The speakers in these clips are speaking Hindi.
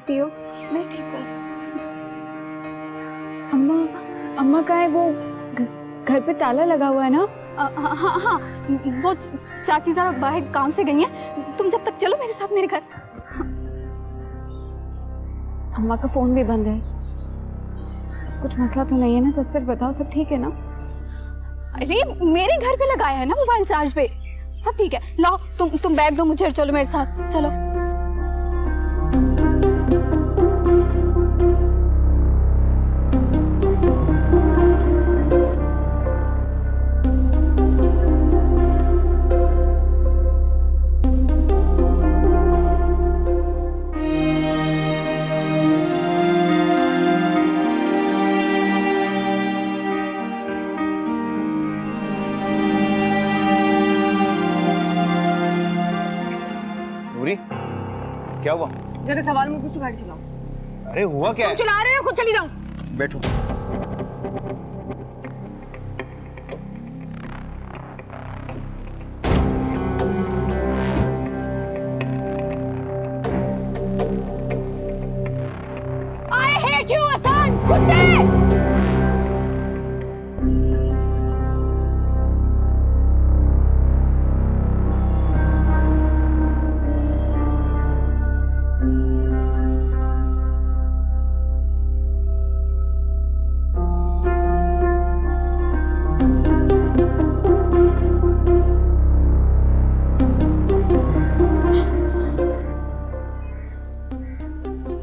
कैसी हो? मैं ठीक हूँ। अम्मा कहाँ है? वो घर पे ताला लगा हुआ है ना? हाँ हाँ, वो चाची जरा बाहर काम से गई हैं। तुम जब तक चलो मेरे साथ मेरे घर। अम्मा का फोन भी बंद है। कुछ मसला तो नहीं है ना? सच सच बताओ, सब ठीक है ना? अरे मेरे घर पे लगाया है ना मोबाइल चार्ज पे, सब ठीक है। लाओ तुम बैग दो मुझे और चलो मेरे साथ, चलो। नूरी, क्या हुआ? जैसे सवाल में पूछो, गाड़ी चलाओ। अरे हुआ क्या है? चला रहे हो, खुद चली जाओ। बैठो। I hate you, हसन, कुत्ते!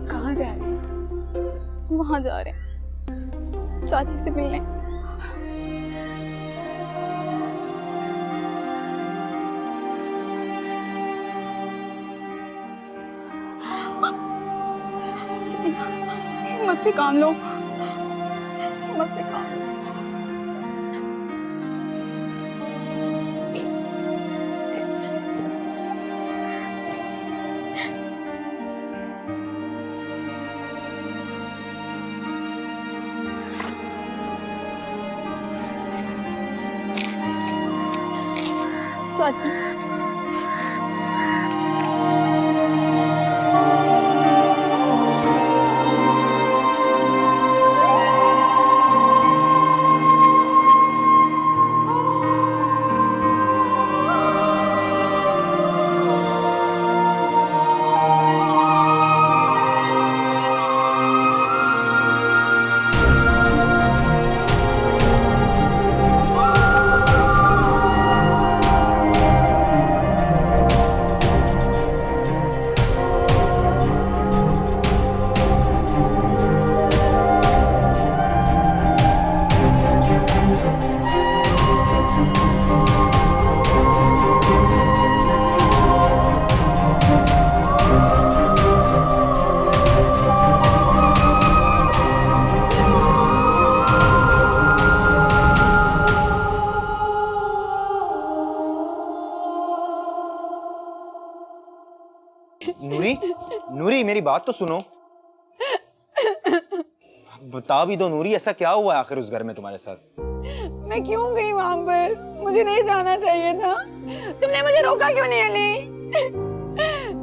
कहाँ जा रहे हैं? वहां जा रहे हैं चाची से मिलने। हिम्मत से काम लो, हिम्मत से काम लो। चाची नूरी, नूरी मेरी बात तो सुनो। बता भी दो नूरी, ऐसा क्या हुआ है आखिर उस घर में तुम्हारे साथ? मैं क्यों गई वहां पर? मुझे नहीं जाना चाहिए था। तुमने मुझे रोका क्यों नहीं अली?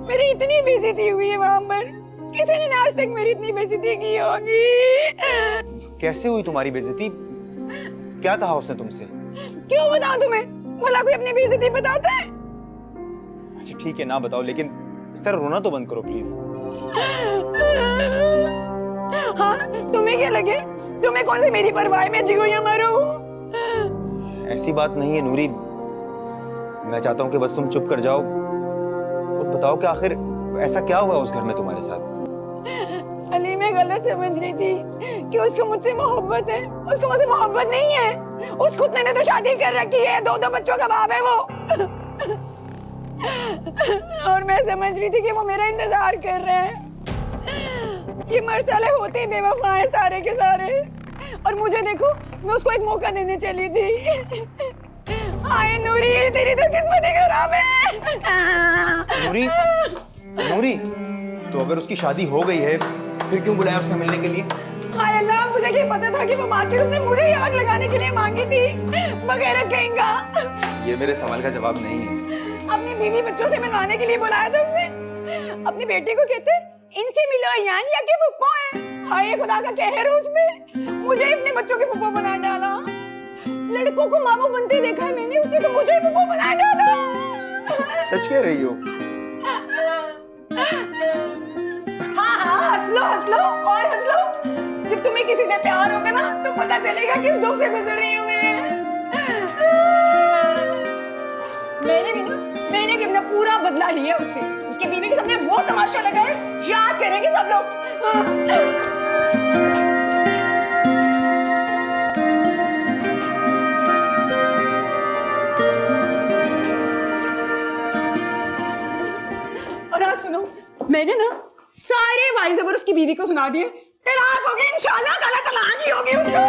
मेरी इतनी बेइज्जती हुई है वहां पर, किसी ने आज तक मेरी इतनी बेइज्जती की होगी। कैसे हुई तुम्हारी बेइज्जती? क्या कहा उसने तुमसे? क्यों बताऊं तुम्हें? भला कोई अपनी बेइज्जती बताता है? अच्छा ठीक है, ना बताओ, लेकिन इस तरह रोना तो बंद करो प्लीज। हाँ, तुम्हें क्या लगे? तुम्हें कौन सी मेरी परवाह है, मैं जियो या मरूं? ऐसी बात नहीं है नूरी, मैं चाहता हूँ कि बस तुम चुप कर जाओ और बताओ कि आखिर ऐसा क्या हुआ उस घर में तुम्हारे साथ? अली, मैं गलत समझ रही थी कि उसको मुझसे मोहब्बत है। उसको मुझसे मोहब्बत नहीं है। उस खुद मैंने तो शादी कर रखी है, दो बच्चों का बाप है वो। और मैं समझ रही थी कि वो मेरा इंतजार कर रहे हैं। ये मरसाले होते ही बेवफा है सारे के सारे। और मुझे देखो, मैं उसको एक मौका देने चली थी। हाय नूरी, तेरी तो किस्मत ही खराब है। नूरी, नूरी, तो अगर उसकी शादी हो गई है फिर क्यों बुलाया उसने मिलने के लिए? हाय अल्लाह, मुझे क्या पता था कि वो बातें उसने मुझे ही आग लगाने के लिए मांगी थी। बगैरत कहेंगा। ये मेरे सवाल का जवाब नहीं है। अपनी बीवी बच्चों से मिलवाने के लिए बुलाया था उसने। अपनी बेटी को कहते इनसे मिलो यानिया के पुप्पो है। हाय खुदा का कहर उसमें मुझे अपने बच्चों के पुप्पो बना डाला। लड़कों को माँ बाप बनते देखा है मैंने, उसने तो मुझे पुप्पो बना डाला। सच कह रही हो? हाँ हंस लो और हंस लो। जब तुम्हें किसी से प्यार होगा ना तो पता चलेगा किस दुख से गुजर रही हूँ मैं। मैंने भी अपना पूरा बदला लिया उससे। उसकी बीवी के सामने वो तमाशा लगा है, याद करेंगे सब लोग। और हाँ सुनो, मैंने ना सारे वाइज ओवर उसकी बीवी को सुना दिए। तलाक होगी इंशाल्लाह, ताला तलाक ही होगी उसको।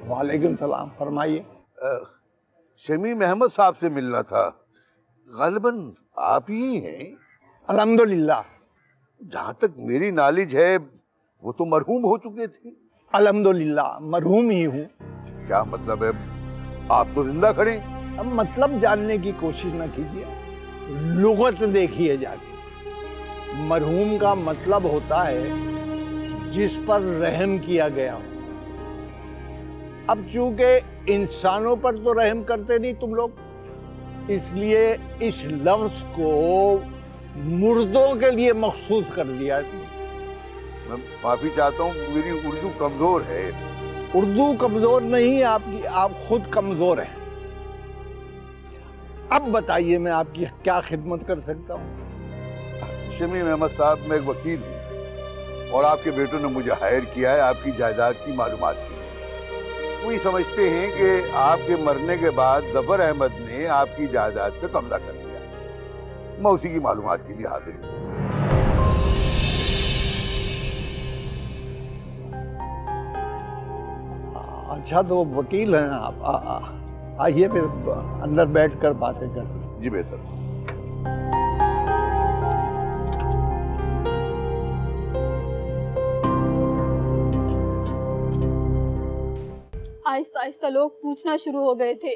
वालेकुम सलाम, फरमाइए। शमीम अहमद साहब से मिलना था, गालिबन आप ही हैं? अल्हम्दुलिल्लाह। जहाँ तक मेरी नॉलेज है वो तो मरहूम हो चुके थे। अल्हम्दुलिल्लाह मरहूम ही हूँ। क्या मतलब है? आप तो जिंदा खड़े। अब मतलब जानने की कोशिश न कीजिए, लुगत देखिए जाके। मरहूम का मतलब होता है जिस पर रहम किया गया हो। अब चूंकि इंसानों पर तो रहम करते नहीं तुम लोग, इसलिए इस लफ्ज को मुर्दों के लिए मखसूस कर दिया है। मैं माफी चाहता हूँ, मेरी उर्दू कमजोर है। उर्दू कमजोर नहीं है आपकी, आप खुद कमजोर हैं। अब बताइए मैं आपकी क्या खिदमत कर सकता हूँ? शमीम अहमद साहब, मैं एक वकील हूँ और आपके बेटों ने मुझे हायर किया है आपकी जायदाद की मालूमात के लिए। वो ये समझते हैं कि आपके मरने के बाद जफर अहमद ने आपकी जायदाद पे कब्जा कर लिया। मैं उसी की मालूमात के लिए हाजिर हूँ। अच्छा तो वकील हैं आप, आइए फिर अंदर बैठकर बातें करते। जी बेहतर। आहिस्ता आहिस्ता लोग पूछना शुरू हो गए थे,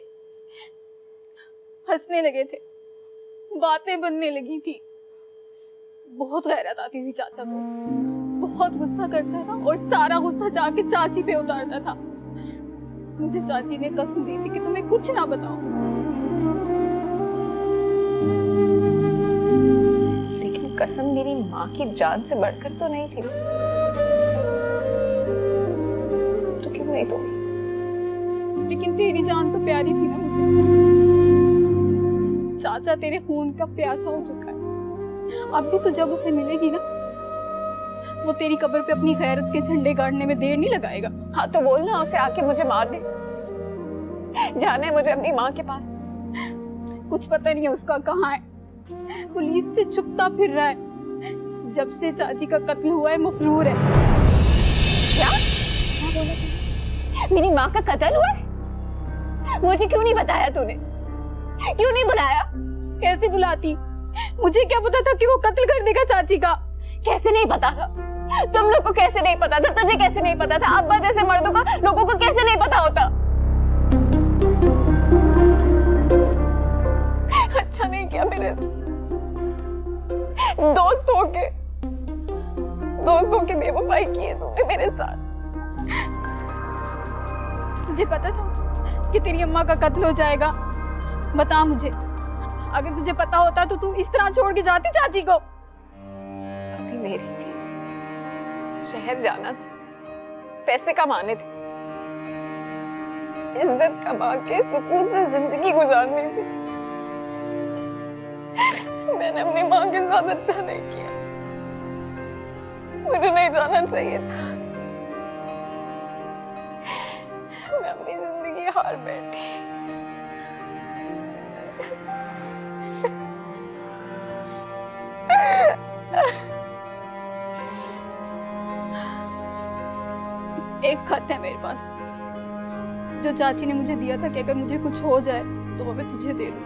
हंसने लगे थे, बातें बनने लगी थी। बहुत गैरत आती थी चाचा को, बहुत गुस्सा करता था और सारा गुस्सा जाके चाची पे उतारता था। मुझे चाची ने कसम दी थी कि तुम्हें कुछ ना बताओ। लेकिन कसम मेरी माँ की जान से बढ़कर तो नहीं थी, तो क्यों नहीं तोड़ी? लेकिन तेरी जान तो प्यारी थी ना मुझे। चाचा तेरे खून का प्यासा हो चुका है। अब भी तो जब उसे मिलेगी ना, वो तेरी कब्र पे अपनी गैरत के झंडे गाड़ने में देर नहीं लगाएगा। हाँ तो बोलना उसे आके मुझे मार दे, जाने मुझे अपनी माँ के पास। कुछ पता नहीं है उसका कहाँ है, पुलिस से छुपता फिर रहा है। जब से चाची का कत्ल हुआ है मफरूर है। क्या बोला तुमने? मेरी माँ का कत्ल हुआ है? मुझे क्यों नहीं बताया तूने? क्यों नहीं बुलाया? कैसे बुलाती? मुझे क्या पता था कि वो कत्ल कर देगा चाची का। कैसे नहीं पता था? तुम लोग को कैसे नहीं पता था? तुझे कैसे नहीं पता था? अब्बा जैसे मर्दों को लोगों को कैसे नहीं पता होता? अच्छा नहीं किया मेरे दोस्तों के बेवफाई किए तूने मेरे साथ। तुझे पता था कि तेरी अम्मा का कत्ल हो जाएगा? बता मुझे, अगर तुझे पता होता तो तू इस तरह छोड़ के जाती चाची को? गलती मेरी थी, शहर जाना था, पैसे कमाने थे, इज्जत कमा के सुकून से जिंदगी गुजारनी थी। मैंने अपनी माँ के साथ अच्छा नहीं किया, मुझे नहीं जाना चाहिए था। मैं अपनी जिंदगी हार बैठी। एक खत है मेरे पास जो चाची ने मुझे दिया था कि अगर मुझे कुछ हो जाए तो वो मैं तुझे दे दूं।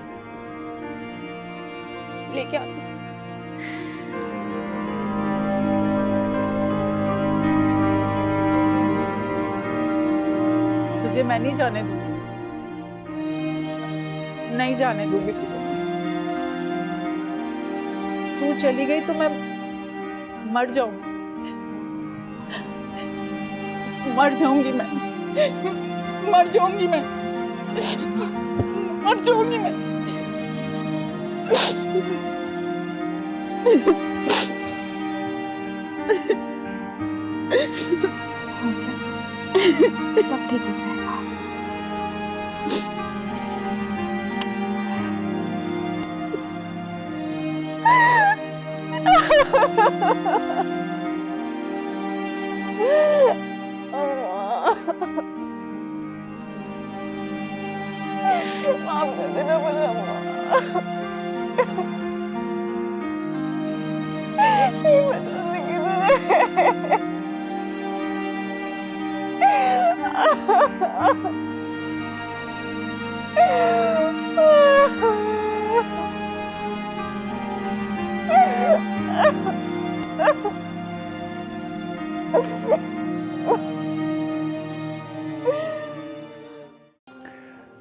लेके आती। तुझे मैं नहीं जाने दूंगी, नहीं जाने दूंगी तुझे। तू चली गई तो मैं मर जाऊंगी, मर जाऊंगी मैं, मर जाऊंगी मैं, मर जाऊंगी मैं। सब ठीक हो जाएगा। माफ कर देना मुझे अम्मा। ये वजह से किसी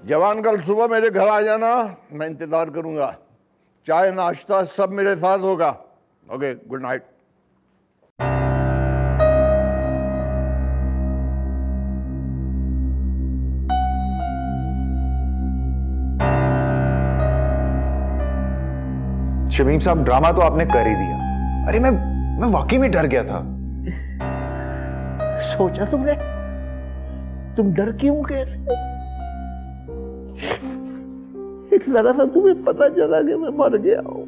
जवान, कल सुबह मेरे घर आ जाना, मैं इंतजार करूंगा। चाय नाश्ता सब मेरे साथ होगा। Okay, good night. शमीम साहब, ड्रामा तो आपने कर ही दिया। अरे मैं वाकई में डर गया था। सोचा तुमने? तुम डर क्यों गए? एक लगा था तुम्हें पता चला कि मैं मर गया हूं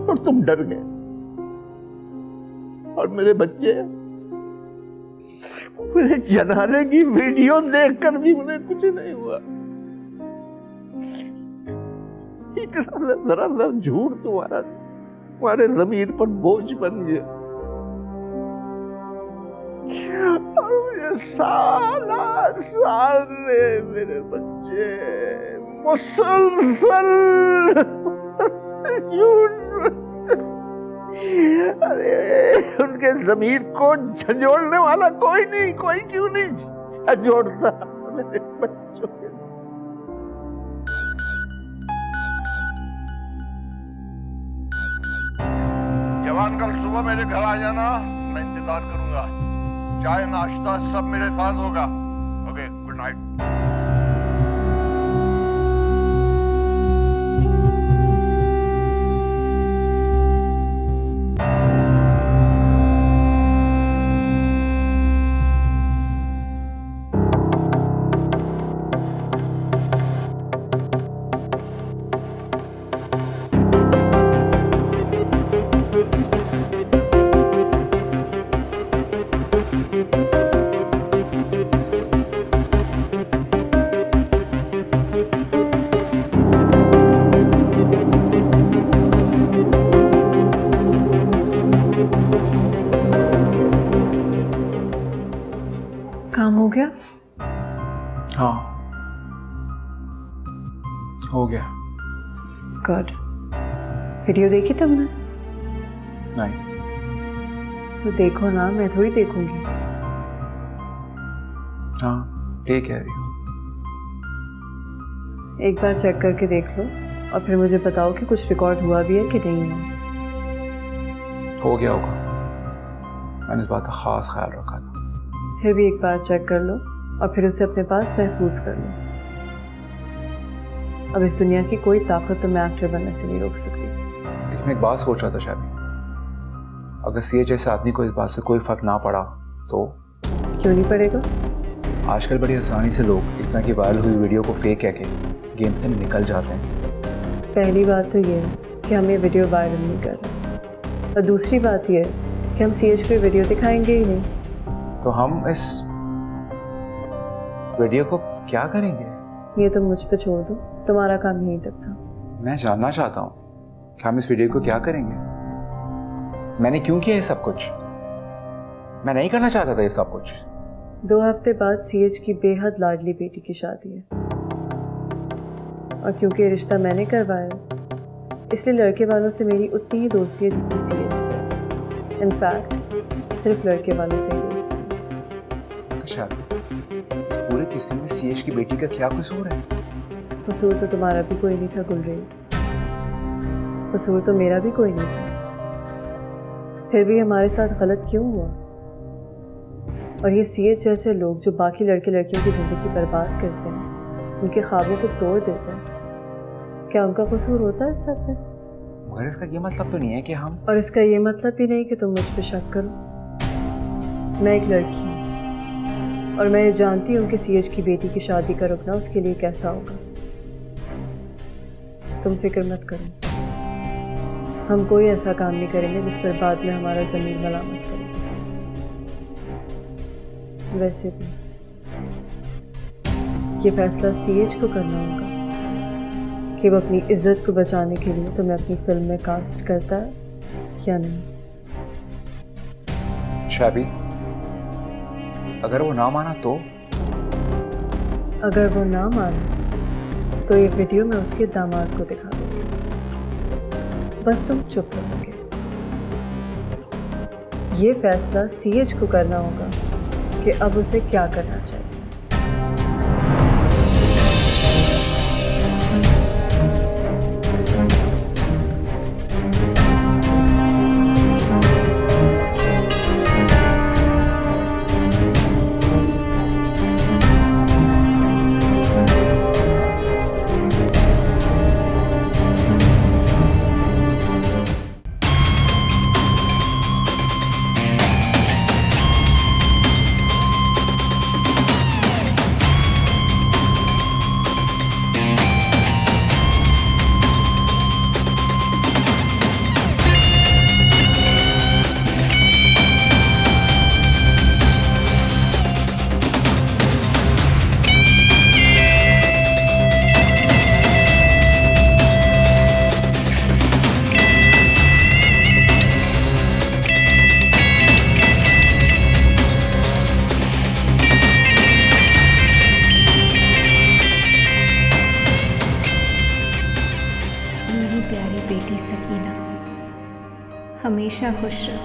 और तुम डर गए। और मेरे बच्चे, मेरे जनाने की वीडियो देखकर भी उन्हें कुछ नहीं हुआ। इतना जरा सा झूठ तुम्हारे जमीन पर बोझ बन गया और मुझे साल में मेरे बच्चे मुसलसल झूठ। अरे उनके जमीर को झंझोड़ने वाला कोई नहीं, कोई क्यों नहीं झंझोड़ता मेरे बच्चों के। जवान, कल सुबह मेरे घर आ जाना, मैं इंतजार करूंगा। चाय नाश्ता सब मेरे साथ होगा। Okay, good night. काम हो गया? हाँ, हो गया। गुड। वीडियो देखी तुमने? नहीं। तो देखो ना, मैं थोड़ी देखूंगी। हाँ, ठीक कह रही हूँ। एक बार चेक करके देख लो और फिर मुझे बताओ कि कुछ रिकॉर्ड हुआ भी है कि नहीं हुआ। हो गया होगा, मैंने इस बात का खास ख्याल रखा था। फिर भी एक बार चेक कर लो और फिर उसे अपने पास महफूज कर लो। अब इस दुनिया की कोई ताकत तुम्हें एक्टर बनने से नहीं रोक सकती। लेकिन मैं एक बात सोच रहा था शाबी, अगर CHI से आदमी को इस बात से कोई फर्क ना पड़ा तो क्यों नहीं पड़ेगा? आजकल बड़ी आसानी से लोग इस तरह की वायरल हुई वीडियो को फेक कह के गेम से निकल जाते हैं। पहली बात तो ये है कि हम ये वीडियो वायरल नहीं कर रहे, और दूसरी बात ये है कि हम CH पे वीडियो दिखाएंगे ही नहीं। तो हम इस वीडियो को क्या करेंगे? ये तो मुझ पे छोड़ दो, तुम्हारा काम यहीं तक था। मैं जानना चाहता हूँ कि हम इस वीडियो को क्या करेंगे। मैंने क्यों किया ये सब कुछ? मैं नहीं करना चाहता था ये सब कुछ। 2 हफ्ते बाद CH की बेहद लाडली बेटी की शादी है, और क्योंकि ये रिश्ता मैंने करवाया इसलिए लड़के वालों से मेरी उतनी ही दोस्ती है जितनी CH से। इनफैक्ट सिर्फ लड़के वालों से ही दोस्ती है। अच्छा, इस पूरे किस्से में CH की बेटी का क्या कसूर है? कसूर तो तुम्हारा भी कोई नहीं था गुलरेज, कसूर तो मेरा भी कोई नहीं था। फिर भी हमारे साथ गलत क्यों हुआ? और ये CH जैसे लोग जो बाकी लड़के लड़कियों की ज़िंदगी बर्बाद करते हैं, उनके ख्वाबों को तोड़ देते हैं, क्या उनका कसूर होता है इस सब में? मगर इसका ये मतलब तो नहीं है कि हम... और इसका ये मतलब भी नहीं कि तुम मुझ पे शक करो। मैं एक लड़की हूँ और मैं ये जानती हूँ कि CH की बेटी की शादी का रुकना उसके लिए कैसा होगा। तुम फिक्र मत करो, हम कोई ऐसा काम नहीं करेंगे जिस पर बाद में हमारा ज़मीर मलामत करेगा। वैसे भी ये फैसला CH को करना होगा कि वो अपनी इज्जत को बचाने के लिए तुम्हें अपनी फिल्म में कास्ट करता है या नहीं। शाबी, अगर वो ना माना तो? अगर वो ना माने तो ये वीडियो मैं उसके दामाद को दिखा दूंगी, बस तुम चुप रहोगे। ये फैसला CH को करना होगा कि अब उसे क्या करना चाहिए। हमेशा खुश रहो।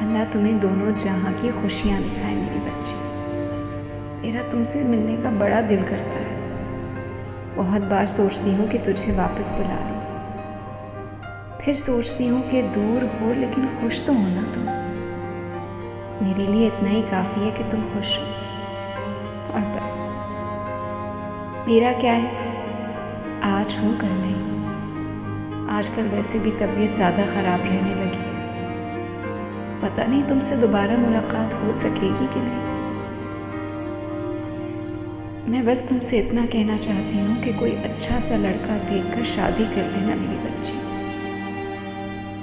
अल्लाह तुम्हें दोनों जहां की खुशियां दिखाए मेरी बच्ची। मेरा तुमसे मिलने का बड़ा दिल करता है। बहुत बार सोचती हूँ कि तुझे वापस बुला लूँ, फिर सोचती हूँ कि दूर हो लेकिन खुश तो होना तुम। मेरे लिए इतना ही काफ़ी है कि तुम खुश हो, और बस। मेरा क्या है, आज हो कल नहीं। आजकल वैसे भी तबीयत ज़्यादा ख़राब रहने लगी है। पता नहीं तुमसे दोबारा मुलाकात हो सकेगी कि नहीं। मैं बस तुमसे इतना कहना चाहती हूँ कि कोई अच्छा सा लड़का देखकर शादी कर लेना मेरी बच्ची।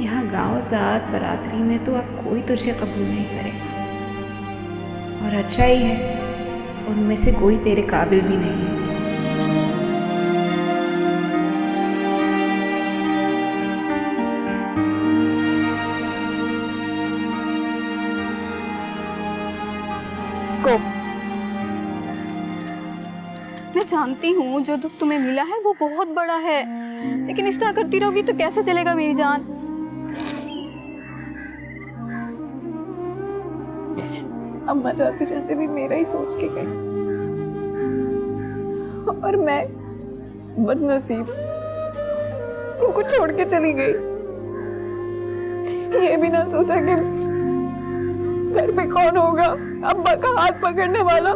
यहाँ गांव ज़ात बरादरी में तो अब कोई तुझे कबूल नहीं करेगा, और अच्छा ही है, उनमें से कोई तेरे काबिल भी नहीं है। मैं जानती हूँ जो दुख तुम्हें मिला है वो बहुत बड़ा है, लेकिन इस तरह करती रहोगी तो कैसे चलेगा मेरी जान। अम्मा जाते जाते भी मेरा ही सोच के गई, और मैं बदनसीब उनको छोड़ के चली गई। ये भी ना सोचा कि घर पे कौन होगा अम्मा का हाथ पकड़ने वाला,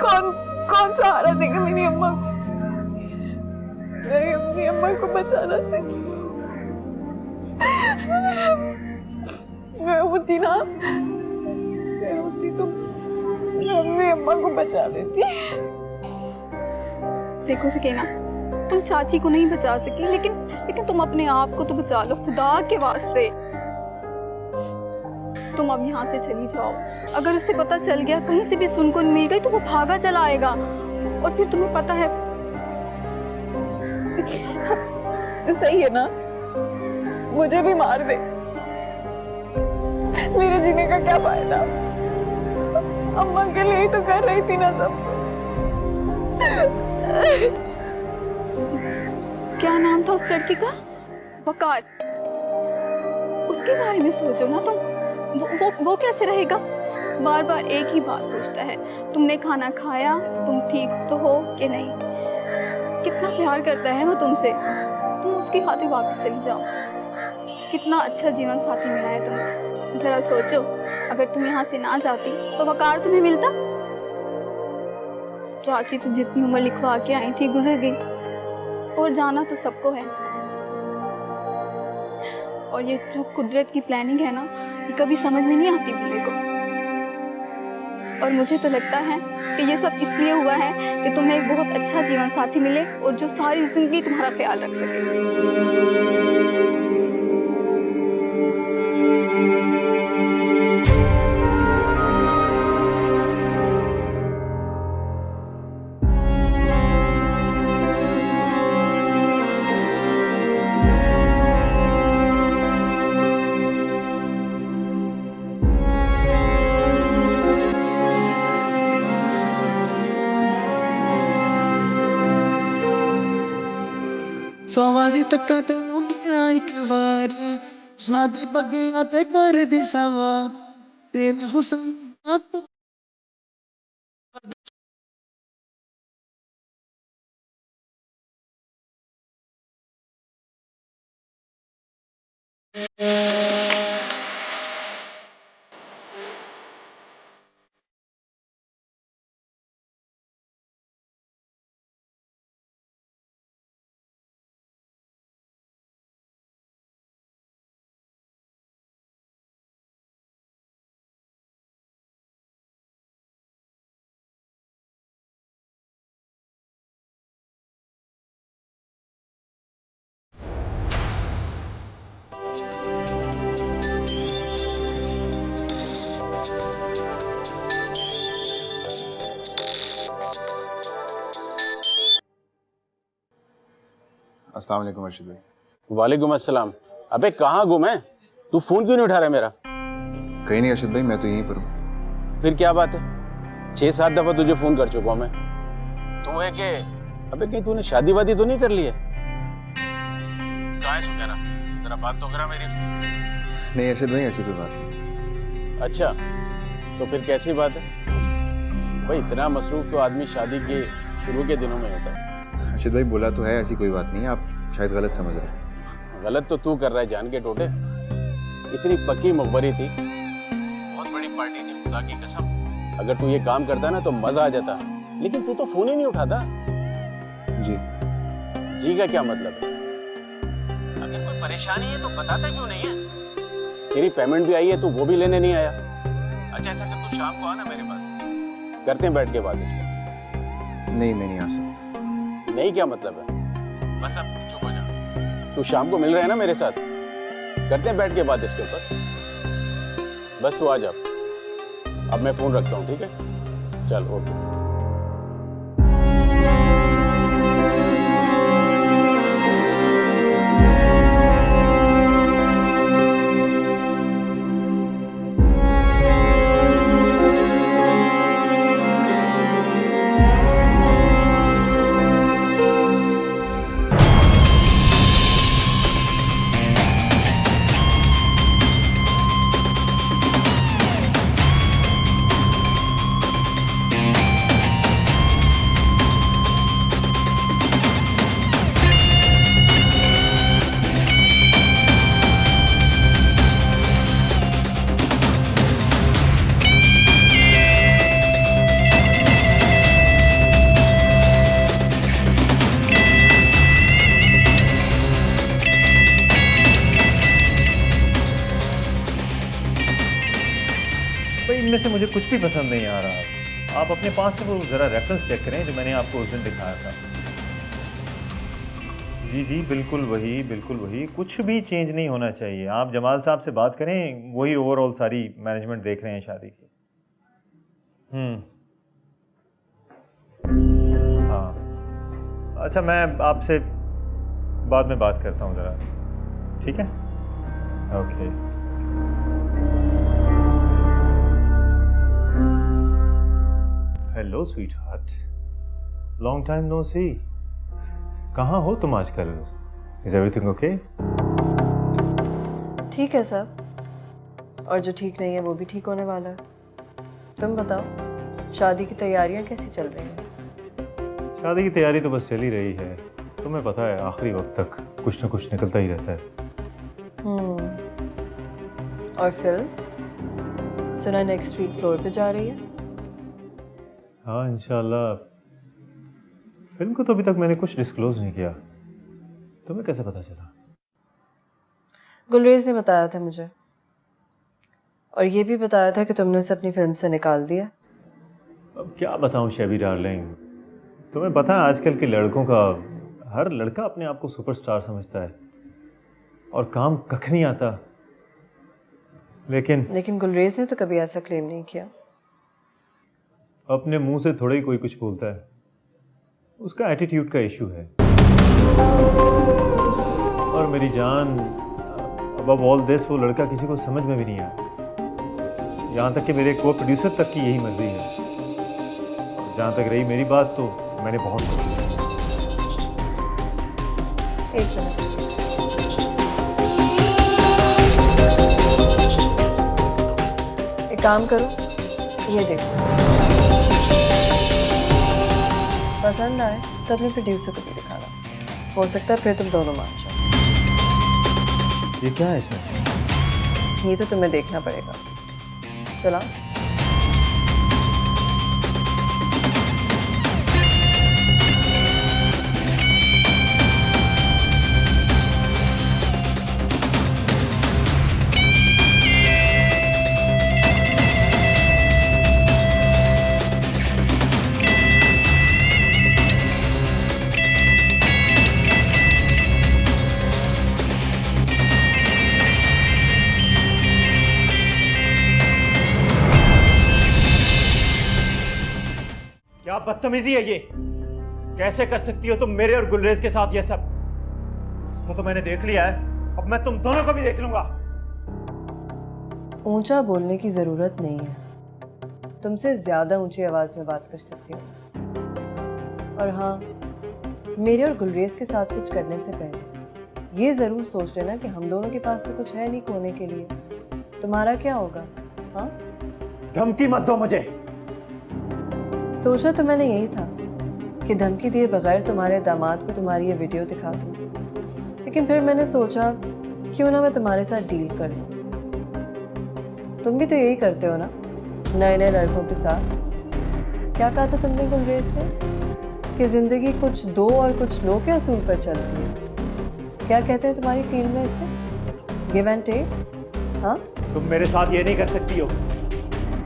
कौन सहारा देगा मेरी अम्मा को। मैं अपनी अम्मा को बचा ना सकी। मैं होती ना, मैं होती तो मैं अपनी अम्मा को बचा लेती। देखो सकीना, तुम चाची को नहीं बचा सकी, लेकिन तुम अपने आप को तो बचा लो, खुदा के वास्ते। तुम अब यहाँ से चली जाओ। अगर उसे पता चल गया, कहीं से भी सुनकर मिल गई, तो वो भागा चला आएगा, और फिर तुम्हें पता है। तो सही है ना, मुझे भी मार दे, मेरे जीने का क्या फायदा? अम्मा के लिए ही तो कर रही थी ना सब कुछ। क्या नाम था उस लड़की का? वकार। उसके बारे में सोचो ना तुम। वो कैसे रहेगा? बार बार एक ही बात पूछता है, तुमने खाना खाया, तुम ठीक तो हो कि नहीं? कितना प्यार करता है वो तुमसे। तुम उसकी खातिर वापस चली जाओ। कितना अच्छा जीवन साथी मिला है तुम्हें। जरा सोचो, अगर तुम यहाँ से ना जाती तो वकार तुम्हें मिलता। चाची तो जितनी उम्र लिखवा के आई थी गुजर गई, और जाना तो सबको है। और ये जो कुदरत की प्लानिंग है ना, ये कभी समझ में नहीं आती बूढ़े को। और मुझे तो लगता है कि ये सब इसलिए हुआ है कि तुम्हें एक बहुत अच्छा जीवन साथी मिले, और जो सारी जिंदगी तुम्हारा ख्याल रख सके। सवारी तक तेनू एक बार शादी बगिया ते कर दी सवार तेरे हुस्न अस्सलाम वालेकुम अर्शिद भाई। वालेकुम अस्सलाम। अबे कहाँ गुम है तू? फोन क्यों नहीं उठा रहा मेरा? कहीं नहीं अर्शिद भाई, मैं तो यहीं पर हूँ। फिर क्या बात है? 6-7 दफा तुझे फोन कर चुका हूँ मैं। तू है कि अबे कहीं तूने शादी वादी तो नहीं कर ली है? कहाँ है सुकैना? जरा बात तो करा मेरी। नहीं अर्शिद भाई, ऐसी कोई बात नहीं। अच्छा, तो फिर कैसी बात है भाई? इतना मसरूफ तो आदमी शादी के शुरू के दिनों में होता है। अर्शिद भाई बोला तो है, ऐसी कोई बात नहीं है, आप शायद गलत समझ रहे हैं। गलत तो तू कर रहा है जान के टोटे। इतनी पक्की मुखबरी थी, बहुत बड़ी पार्टी थी, खुदा की कसम। अगर तू ये काम करता ना तो मजा आ जाता, लेकिन तू तो फोन ही नहीं उठाता। जी जी का क्या मतलब है? अगर कोई परेशानी है तो बताता क्यों नहीं है? तेरी पेमेंट भी आई है, तू वो भी लेने नहीं आया। अच्छा ऐसा कर, तू शाम को आना मेरे पास, करते हैं बैठ के बात इस पर। नहीं, मैं नहीं आ सकता। नहीं क्या मतलब है? बस अब चुप हो जा। तू शाम को मिल रहा है ना मेरे साथ, करते हैं बैठ के बात इसके ऊपर। बस तू आ जा। अब मैं फोन रखता हूँ, ठीक है? चल ओके। मुझे कुछ भी पसंद नहीं आ रहा। आप अपने पास से वो ज़रा रेफरेंस चेक करें जो मैंने आपको उस दिन दिखाया था। जी जी, बिल्कुल वही, कुछ भी चेंज नहीं होना चाहिए। आप जमाल साहब से बात करें, वही ओवरऑल सारी मैनेजमेंट देख रहे हैं शादी की। हाँ, अच्छा मैं आपसे बाद में बात करता हूँ ज़रा, ठीक है? Okay. Hello sweetheart, long time no see. कहाँ हो तुम आजकल? Is everything okay? ठीक है सब, और जो ठीक नहीं है वो भी ठीक होने वाला है। तुम बताओ, शादी की तैयारियां कैसी चल रही हैं? शादी की तैयारी तो बस चल ही रही है। तुम्हें पता है आखिरी वक्त तक कुछ न कुछ निकलता ही रहता है। और फिल्म सुना नेक्स्ट वीक फ्लोर पे जा रही है? हाँ इंशाल्लाह। फिल्म को तो अभी तक मैंने कुछ डिस्क्लोज नहीं किया। तुम्हें कैसे पता चला? गुलरेज ने बताया था मुझे, और ये भी बताया था कि तुमने उसे अपनी फिल्म से निकाल दिया। अब क्या बताऊं शेबी डार्लिंग, तुम्हें पता है आजकल के लड़कों का हर लड़का अपने आप को सुपरस्टार समझता है और काम कख नहीं आता। लेकिन गुलरेज ने तो कभी ऐसा क्लेम नहीं किया। अपने मुंह से थोड़ा ही कोई कुछ बोलता है, उसका एटीट्यूड का इशू है। और मेरी जान, अब ऑल दिस वो लड़का किसी को समझ में भी नहीं आया, यहाँ तक कि मेरे को प्रोड्यूसर तक की यही मर्जी है। और जहाँ तक रही मेरी बात, तो मैंने बहुत सोची। एक मिनट, एक काम करो, ये देखो, पसंद आए तो अपने प्रोड्यूसर को भी दिखाना। हो सकता है फिर तुम दोनों मान जाओ। ये क्या है इसमें? ये तो तुम्हें देखना पड़ेगा। चला। क्या बदतमीजी है ये? कैसे कर सकती हो तुम मेरे और गुलरेज के साथ ये सब? इसको तो मैंने देख लिया है, अब मैं तुम दोनों को भी देख लूंगा। ऊंचा बोलने की जरूरत नहीं है, तुमसे ज्यादा ऊंची आवाज में बात कर सकती हूँ। और हाँ, मेरे और गुलरेज के साथ कुछ करने से पहले ये जरूर सोच लेना कि हम दोनों के पास तो कुछ है नहीं खोने के लिए। तुम्हारा क्या होगा? हाँ, धमकी मत दो मुझे। सोचा तो मैंने यही था कि धमकी दिए बगैर तुम्हारे दामाद को तुम्हारी ये वीडियो दिखा दूं, लेकिन फिर मैंने सोचा क्यों ना मैं तुम्हारे साथ डील कर लूं। तुम भी तो यही करते हो ना नए नए लड़कों के साथ। क्या कहा था तुमने गुलरेज से कि जिंदगी कुछ दो और कुछ लो के असूल पर चलती है? क्या कहते हैं तुम्हारी फील्ड में इसे? Give and take. हाँ, तुम मेरे साथ ये नहीं कर सकती हो।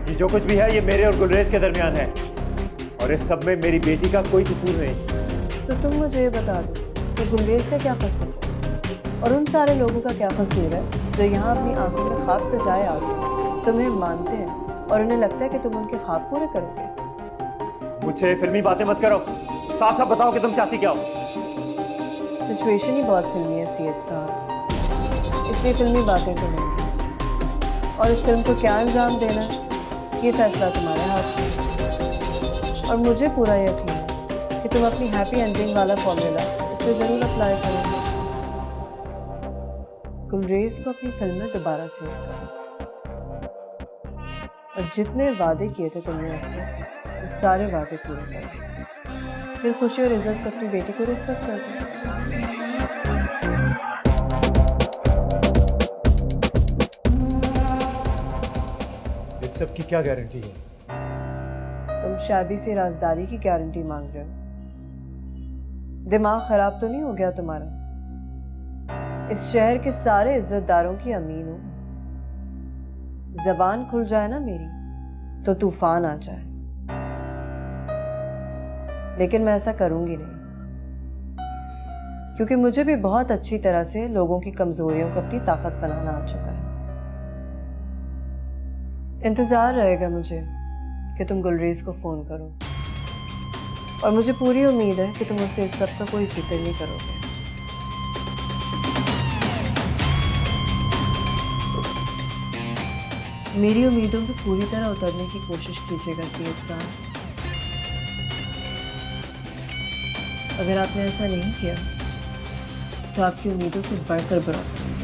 ये जो कुछ भी है ये मेरे और गुलरेज के दरमियान है, और इस सब में मेरी बेटी का कोई कसूर नहीं। तो तुम मुझे ये बता दो कि गुलरेज का क्या कसूर है, और उन सारे लोगों का क्या कसूर है जो यहाँ अपनी आंखों में ख्वाब सजाए आते हैं, तुम्हें मानते हैं और उन्हें लगता है कि तुम उनके ख्वाब पूरे करोगे। मुझसे फिल्मी बातें मत करो, साफ साफ बताओ कि तुम चाहती क्या हो। सिचुएशन ही बहुत फिल्मी है सीएच साहब, इसलिए फिल्मी बातें तो नहीं। और इस फिल्म को क्या अंजाम देना है ये फैसला तुम्हारे हाथ में। और मुझे पूरा यकीन है कि तुम अपनी हैप्पी एंडिंग वाला फॉर्मूला इस पर ज़रूर अप्लाई करोगे। गुलरेज को अपनी फिल्म में दोबारा सेव करो, और जितने वादे किए थे तुमने उससे, वो सारे वादे पूरे करो। फिर खुशी और इज्जत से अपनी बेटी को रुखसत कर दो। इस सब की क्या गारंटी है? तुम शाबी से राजदारी की गारंटी मांग रहे हो? दिमाग खराब तो नहीं हो गया तुम्हारा? इस शहर के सारे इज्जतदारों की अमीन हूं। जबान खुल जाए ना मेरी तो तूफान आ जाए, लेकिन मैं ऐसा करूंगी नहीं, क्योंकि मुझे भी बहुत अच्छी तरह से लोगों की कमजोरियों को अपनी ताकत बनाना आ चुका है। इंतजार रहेगा मुझे कि तुम गुलरेज को फोन करो, और मुझे पूरी उम्मीद है कि तुम उससे इस सब का कोई जिक्र नहीं करोगे। मेरी उम्मीदों पे पूरी तरह उतरने की कोशिश कीजिएगा सीएट साहब। अगर आपने ऐसा नहीं किया तो आपकी उम्मीदों से बढ़कर बुरा करूंगी।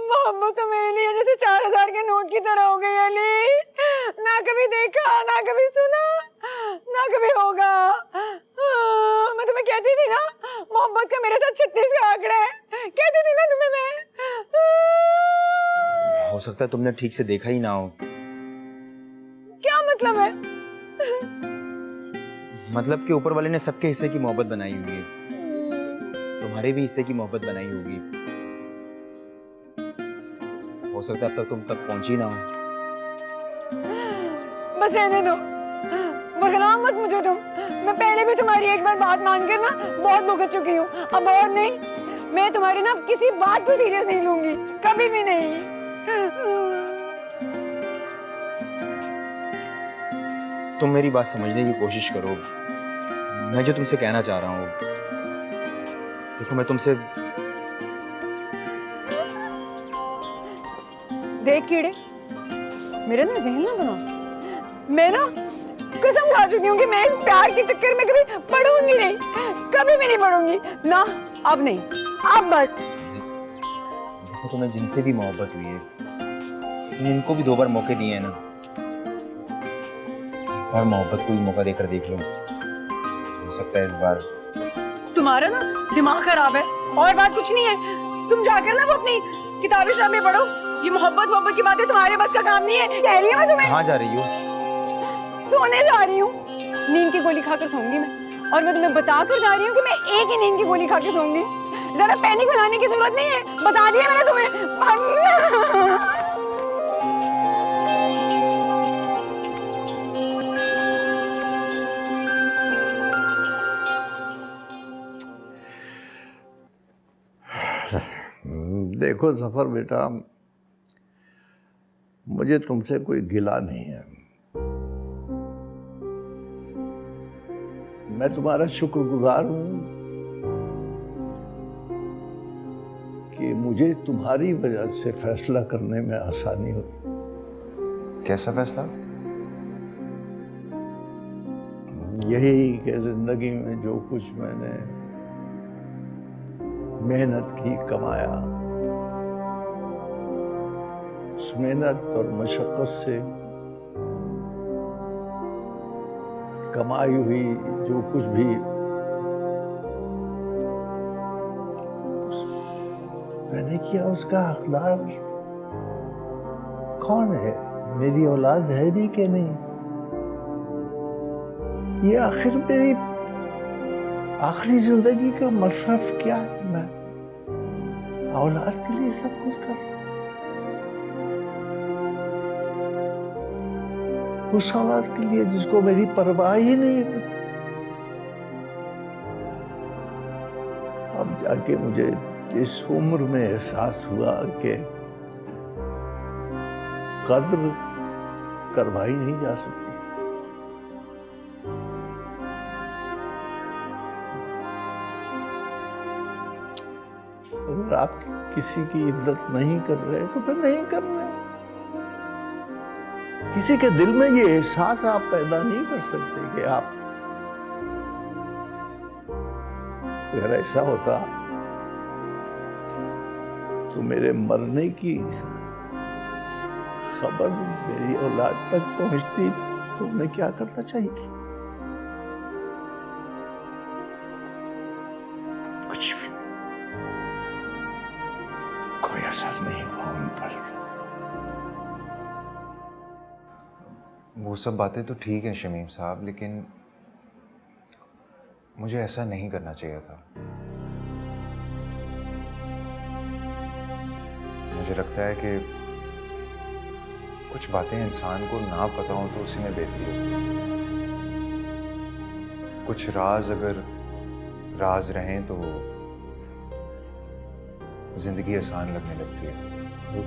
मोहब्बत तो मेरे लिए जैसे 4000 के नोट की तरह हो गई अली। ना कभी देखा, ना कभी सुना, ना कभी होगा। मैं तुम्हें कहती थी ना, मोहब्बत का मेरे साथ 36 का आंकड़ा है। कहती थी ना तुम्हें मैं। हो सकता है तुमने ठीक से देखा ही ना हो। क्या मतलब है? मतलब कि ऊपर वाले ने सबके हिस्से की मोहब्बत बनाई हुई है, तुम्हारे भी हिस्से की मोहब्बत बनाई होगी। हो सकता है अब तक तुम तक पहुंची ना हो। बस रहने दो, बरगलाओ मत मुझे तुम। मैं पहले भी तुम्हारी एक बार बात मानकर ना बहुत भुगत चुकी हूँ, अब और नहीं। मैं तुम्हारी ना किसी बात को सीरियस नहीं लूंगी, कभी भी नहीं। तुम मेरी बात समझने की कोशिश करो। मैं जो तुमसे कहना चाह रहा हूँ, देखो मैं तुमसे। देख कीड़े, मेरे ना जहन ना बनाओ। मैं ना कसम खा चुकी हूँ कि मैं इस प्यार के चक्कर में कभी पढ़ूंगी नहीं, कभी भी नहीं पढ़ूंगी ना। अब नहीं, अब बस। देखो तुम्हें जिनसे भी मोहब्बत हुई है, तुमने इनको भी 2 बार मौके दिए हैं ना। एक बार मोहब्बत को भी मौका देकर देख लो, हो सकता है इस बार। तुम्हारा ना दिमाग खराब है, और बात कुछ नहीं है। तुम जाकर ना वो अपनी किताबें शामें पढ़ो। ये मोहब्बत की बातें तुम्हारे बस का काम नहीं है। कह रही हूँ मैं तुम्हें। कहाँ जा रही हो? सोने जा रही हूँ, नींद की गोली खाकर सोऊंगी मैं। और मैं तुम्हें बता कर जा रही हूँ कि मैं एक ही नींद की गोली खा के सोऊंगी। जरा पैनिक फैलाने की जरूरत नहीं है, बता दिया मैंने तुम्हें। देखो जफर बेटा, मुझे तुमसे कोई गिला नहीं है। मैं तुम्हारा शुक्रगुजार हूं कि मुझे तुम्हारी वजह से फैसला करने में आसानी हुई। कैसा फैसला? यही कि जिंदगी में जो कुछ मैंने मेहनत की, कमाया, उस मेहनत और मशक्कत से कमाई हुई जो कुछ भी मैंने किया, उसका हकदार कौन है? मेरी औलाद है भी कि नहीं? ये आखिर मेरी आखिरी जिंदगी का मसरफ क्या है? मैं औलाद के लिए सब कुछ कर रहा हूं, उस औलाद के लिए जिसको मेरी परवाह ही नहीं है। अब जाके मुझे इस उम्र में एहसास हुआ कि कद्र करवाई नहीं जा सकती। अगर आप किसी की इज्जत नहीं कर रहे तो फिर नहीं कर रहे। किसी के दिल में ये एहसास आप पैदा नहीं कर सकते कि आप, अगर ऐसा होता तो मेरे मरने की खबर मेरी औलाद तक पहुंचती तो मैं क्या करना चाहिए? कुछ भी, कोई असर नहीं हुआ उन पर। वो सब बातें तो ठीक हैं शमीम साहब, लेकिन मुझे ऐसा नहीं करना चाहिए था। मुझे लगता है कि कुछ बातें इंसान को ना पता हो तो उसी में बेहतरी होती है। कुछ राज अगर राज रहें तो जिंदगी आसान लगने लगती है।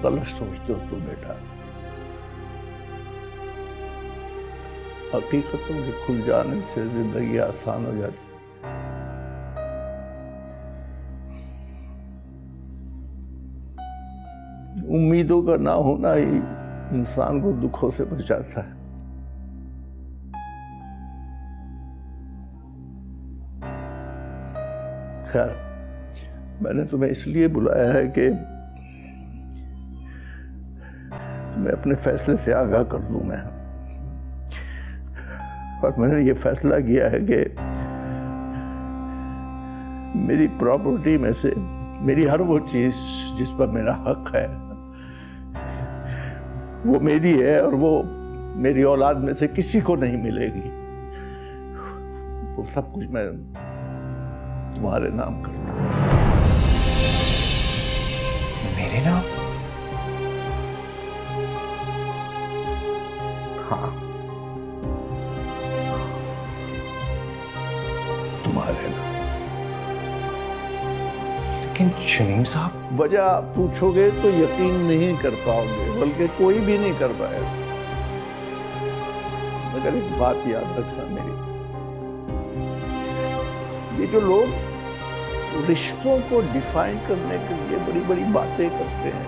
गलत सोचते हो तुम बेटा। हकीकतों के खुल जाने से जिंदगी आसान हो जाती है। उम्मीदों का ना होना ही इंसान को दुखों से बचाता है। खैर, मैंने तुम्हें इसलिए बुलाया है कि तुम्हें अपने फैसले से आगाह कर दूं मैं। और मैंने ये फैसला किया है कि मेरी प्रॉपर्टी में से मेरी हर वो चीज जिस पर मेरा हक है वो मेरी है, और वो मेरी औलाद में से किसी को नहीं मिलेगी। वो सब कुछ मैं तुम्हारे नाम करता हूं। मेरे नाम? हाँ, तुम्हारे नाम। लेकिन शमीम साहब, वजह पूछोगे तो यकीन नहीं कर पाओगे, बल्कि कोई भी नहीं कर पाएगा। मगर एक बात याद रखना मेरी, ये जो लोग रिश्तों को डिफाइन करने के लिए बड़ी बड़ी बातें करते हैं,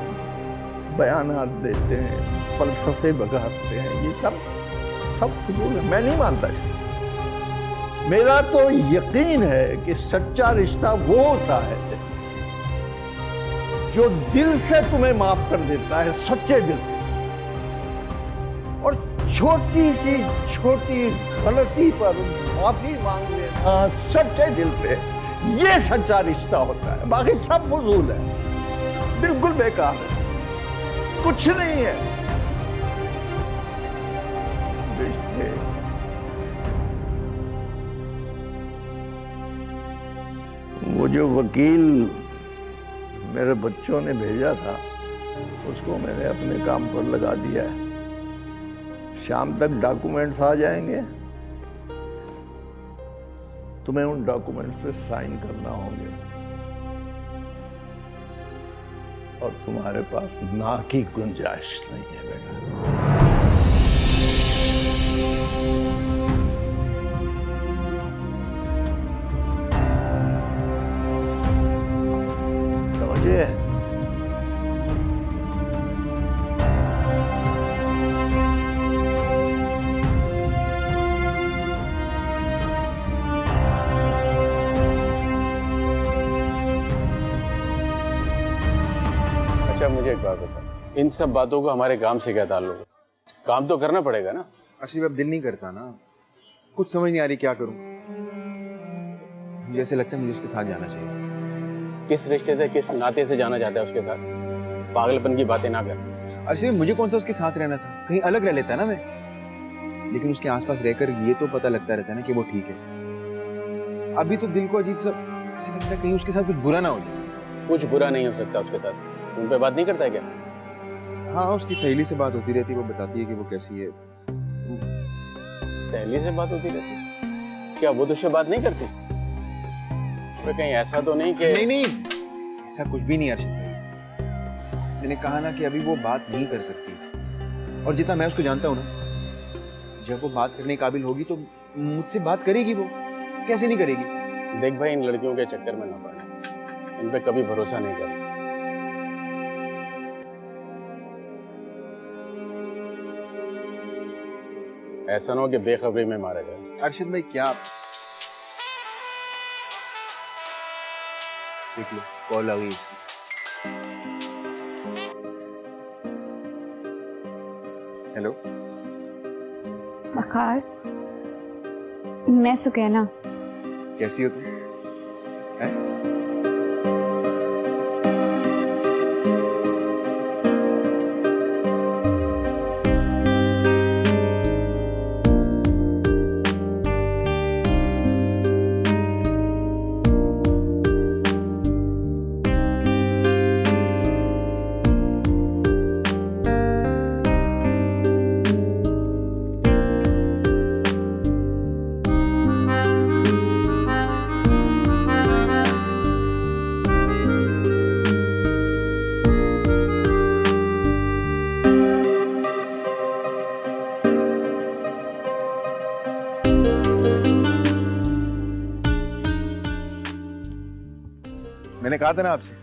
बयानात देते हैं, फलसफे बगाते हैं, ये सब फजूल है। मैं नहीं मानता इसको। मेरा तो यकीन है कि सच्चा रिश्ता वो होता है जो दिल से तुम्हें माफ कर देता है, सच्चे दिल से। और छोटी सी छोटी गलती पर माफी मांग लेना सच्चे दिल से, ये सच्चा रिश्ता होता है। बाकी सब फजूल है, बिल्कुल बेकार है, कुछ नहीं है। रिश्ते वो जो वकील मेरे बच्चों ने भेजा था उसको मैंने अपने काम पर लगा दिया है। शाम तक डॉक्यूमेंट्स आ जाएंगे, तुम्हें उन डॉक्यूमेंट्स पे साइन करना होंगे, और तुम्हारे पास ना की गुंजाइश नहीं है बेटा। समझे? अच्छा मुझे एक बात बता, इन सब बातों को हमारे काम से क्या ताल्लुक है? काम तो करना पड़ेगा ना। अर्शिद अब दिल नहीं करता ना, कुछ समझ नहीं आ रही क्या करूं। मुझे ऐसे लगता है मुझे उसके साथ जाना चाहिए। किस रिश्ते से, किस नाते से जाना चाहता है उसके साथ? पागलपन की बातें ना कर। अर्शिद मुझे कौन सा उसके साथ रहना था, कहीं अलग रह लेता ना मैं। लेकिन उसके आसपास रहकर ये तो पता लगता रहता है ना कि वो ठीक है। अभी तो दिल को अजीब सा ऐसे लगता है कहीं उसके साथ कुछ बुरा ना हो जाए। कुछ बुरा नहीं हो सकता उसके साथ। फोन पे बात नहीं करता है क्या? हाँ, उसकी सहेली से बात होती रहती है, वो बताती है कि वो कैसी है। सहेली से बात होती रहती है? क्या वो तुझसे बात नहीं करती? तो कहीं ऐसा तो नहीं कि... नहीं, ऐसा कुछ भी नहीं अर्शिद भाई। मैंने कहा ना कि अभी वो बात नहीं कर सकती, और जितना मैं उसको जानता हूँ ना, जब वो बात करने के काबिल होगी तो मुझसे बात करेगी। वो कैसे नहीं करेगी? देख भाई, इन लड़कियों के चक्कर में ना पड़ना, इन पे कभी भरोसा नहीं करना। ऐसा ना हो कि बेखबरी में मारा जाए। अर्शिद भाई क्या, देख लो कॉल आ गई। हेलो, वकार, मैं सुकैना। कैसी हो तुम? हैं? मैंने कहा था ना आपसे,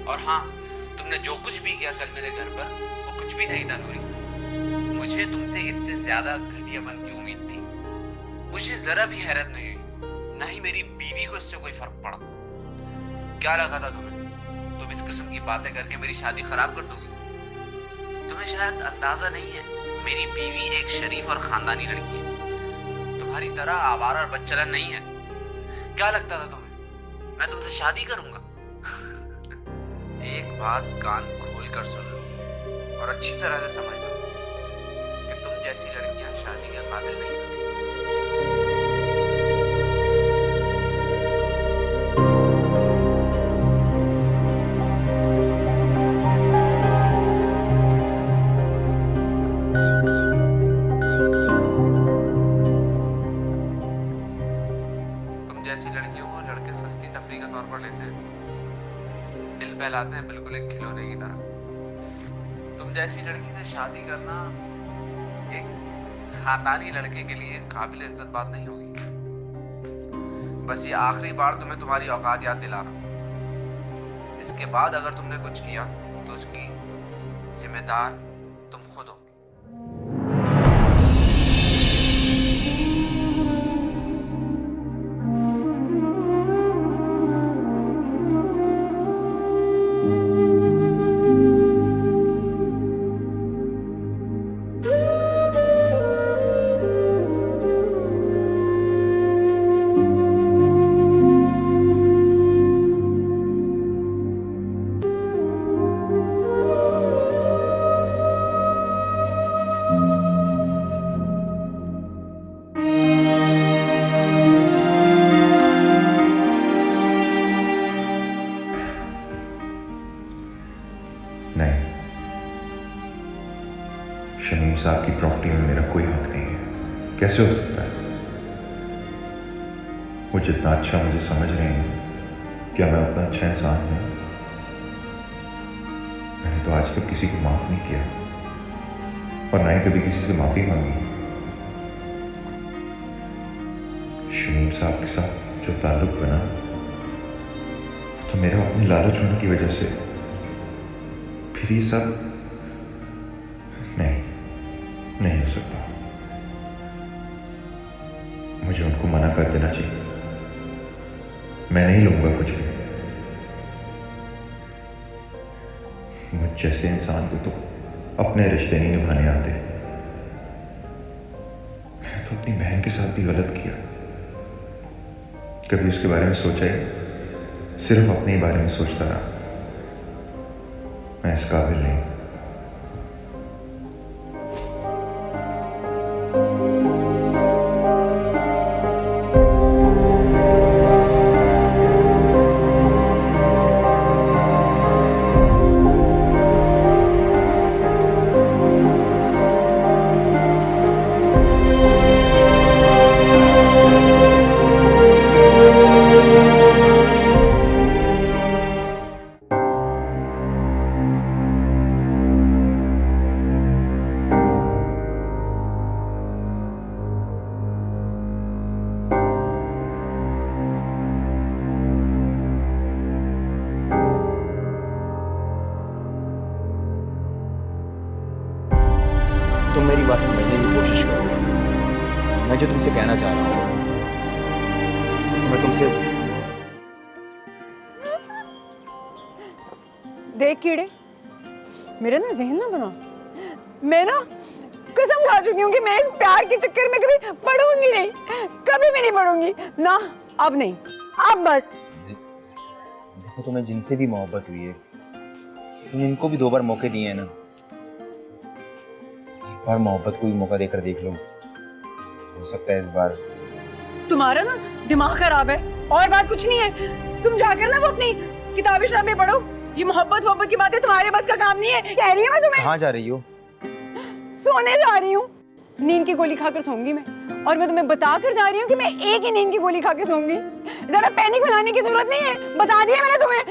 और हाँ, तुमने जो कुछ भी किया कल मेरे घर पर वो कुछ भी नहीं था नूरी। मुझे तुमसे इससे ज्यादा घटियापन की उम्मीद थी। मुझे जरा भी हैरत नहीं हुई, ना ही मेरी बीवी को इससे कोई फर्क पड़ा। क्या लगा था तुम्हें तुम इस किस्म की बातें करके मेरी शादी खराब कर दोगी? तुम्हें शायद अंदाजा नहीं है, मेरी बीवी एक शरीफ और खानदानी लड़की है, तुम्हारी तरह आवारा और बच्चलन नहीं है। क्या लगता था तुम्हें मैं तुमसे शादी करूंगा? एक बात कान खोल कर सुन लो और अच्छी तरह से समझ लो कि तुम जैसी लड़कियां शादी के काबिल नहीं होती। तुम जैसी लड़कियों को लड़के सस्ती तफरीह तौर पर लेते हैं, दिल बहलाते हैं बिल्कुल एक खिलौने की तरह। तुम जैसी लड़की से शादी करना एक खानदानी लड़के के लिए काबिल इज्जत बात नहीं होगी। बस ये आखिरी बार तुम्हें तुम्हारी औकात याद दिला रहा हूं। इसके बाद अगर तुमने कुछ किया तो उसकी जिम्मेदार तुम खुद हो। नहीं, शमीम साहब की प्रॉपर्टी में मेरा कोई हक नहीं है। कैसे हो सकता है? वो जितना अच्छा मुझे समझ रहे हैं, क्या मैं उतना अच्छा इंसान हूं? मैंने तो आज तक किसी को माफ नहीं किया और ना ही कभी किसी से माफी मांगी। शमीम साहब के साथ जो ताल्लुक बना तो मेरा अपने लालच होने की वजह से। फिर ये सब नहीं हो सकता। मुझे उनको मना कर देना चाहिए। मैं नहीं लूंगा कुछ भी। मुझ जैसे इंसान को तो अपने रिश्ते नहीं निभाने आते। मैंने तो अपनी बहन के साथ भी गलत किया। कभी उसके बारे में सोचा ही, सिर्फ अपने ही बारे में सोचता रहा। मैं इस काबिल नहीं। तुम मेरी बात समझने की कोशिश करो। मैं जो तुमसे कहना चाह रहा हूँ, मैं तुमसे। देख कीड़े, मेरे ना जहन ना बना। मैं ना कसम खा चुकी हूँ कि मैं इस प्यार के चक्कर में कभी पढ़ूंगी नहीं, कभी भी नहीं पढ़ूंगी ना। अब नहीं, अब बस। देखो, तुम्हें जिनसे भी मोहब्बत हुई है, तुम इनको भी 2 बार मौके दिए हैं ना। एक बार मोहब्बत को भी मौका देकर देख लो। हो सकता है इस बार। तुम्हारा ना दिमाग खराब है और बात कुछ नहीं है। तुम जाकर ना वो अपनी किताबें शामें पढ़ो। ये मोहब्बत की बातें तुम्हारे बस का काम नहीं है। कह रही हूँ मैं तुम्हें। कहाँ जा रही हो? सोने जा रही हूँ। नींद की गोली खाकर सोऊंगी मैं। और मैं तुम्हें बता कर जा रही हूँ कि मैं एक ही नींद की गोली खा के सोऊंगी। ज्यादा पैनिक बनाने की जरूरत नहीं है। बता दिया मैंने तुम्हें।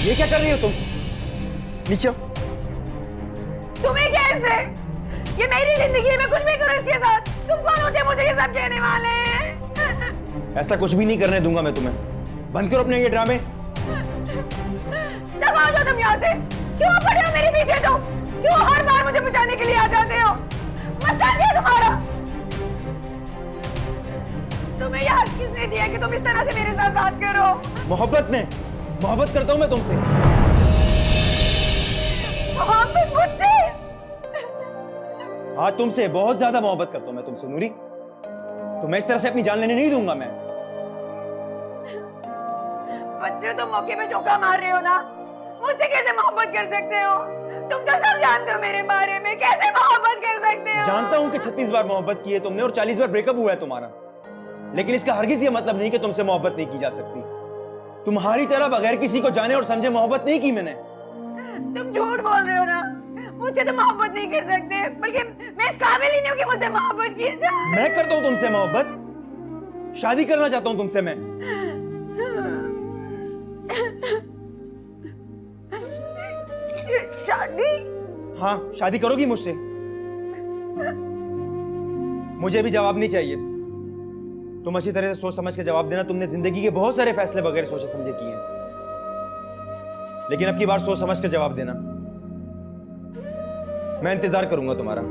ये क्या कर रही हो तुम? नीचे आओ। तुम्हें कैसे? ये मेरी जिंदगी है, मैं कुछ भी करूं इसके साथ। तुम कौन होते मुझे ये सब कहने वाले? ऐसा कुछ भी नहीं करने दूंगा मैं तुम्हें। बंद करो अपने ये ड्रामे। दबा जाओ तुम यहाँ से। क्यों पड़े हो मेरे पीछे तुम? क्यों हर बार मुझे बचाने के लिए आ जाते हो? मसला क्या है तुम्हारा? तुम्हें ये हक किसने दिया कि तुम इस तरह से मेरे साथ बात करो? मोहब्बत ने, मोहब्बत करता हूँ मैं तुमसे। मोहब्बत मुझसे? हाँ तुमसे बहुत ज्यादा मोहब्बत करता हूँ मैं तुमसे नूरी। तो मैं इस तरह से अपनी जान लेने नहीं दूंगा मैं। बच्चे तुम मौके पे चौका मार रहे हो ना। मुझसे कैसे मोहब्बत कर सकते हो? तुम तो सब जानते हो मेरे बारे में, कैसे मोहब्बत कर सकते हो? जानता हूँ कि 36 बार मोहब्बत की है तुमने और 40 बार ब्रेकअप हुआ है तुम्हारा, लेकिन इसका हरगिज ये मतलब नहीं कि तुमसे मोहब्बत नहीं की जा सकती। तुम्हारी तरह बगैर किसी को जाने और समझे मोहब्बत नहीं की मैंने। तुम झूठ बोल रहे हो ना। मुझसे तो मोहब्बत नहीं कर सकते, बल्कि मैं इस काबिल ही नहीं हूँ कि मुझसे मोहब्बत की जाए। मैं करता हूँ तुमसे मोहब्बत, शादी करना चाहता हूँ तुमसे मैं। शादी? हाँ शादी करोगी मुझसे? मुझे भी जवाब नहीं चाहिए। तुम अच्छी तरह से सोच समझ के जवाब देना। तुमने जिंदगी के बहुत सारे फैसले बगैर सोचे समझे किए हैं, लेकिन अब की बार सोच समझ के जवाब देना। मैं इंतजार करूंगा तुम्हारा।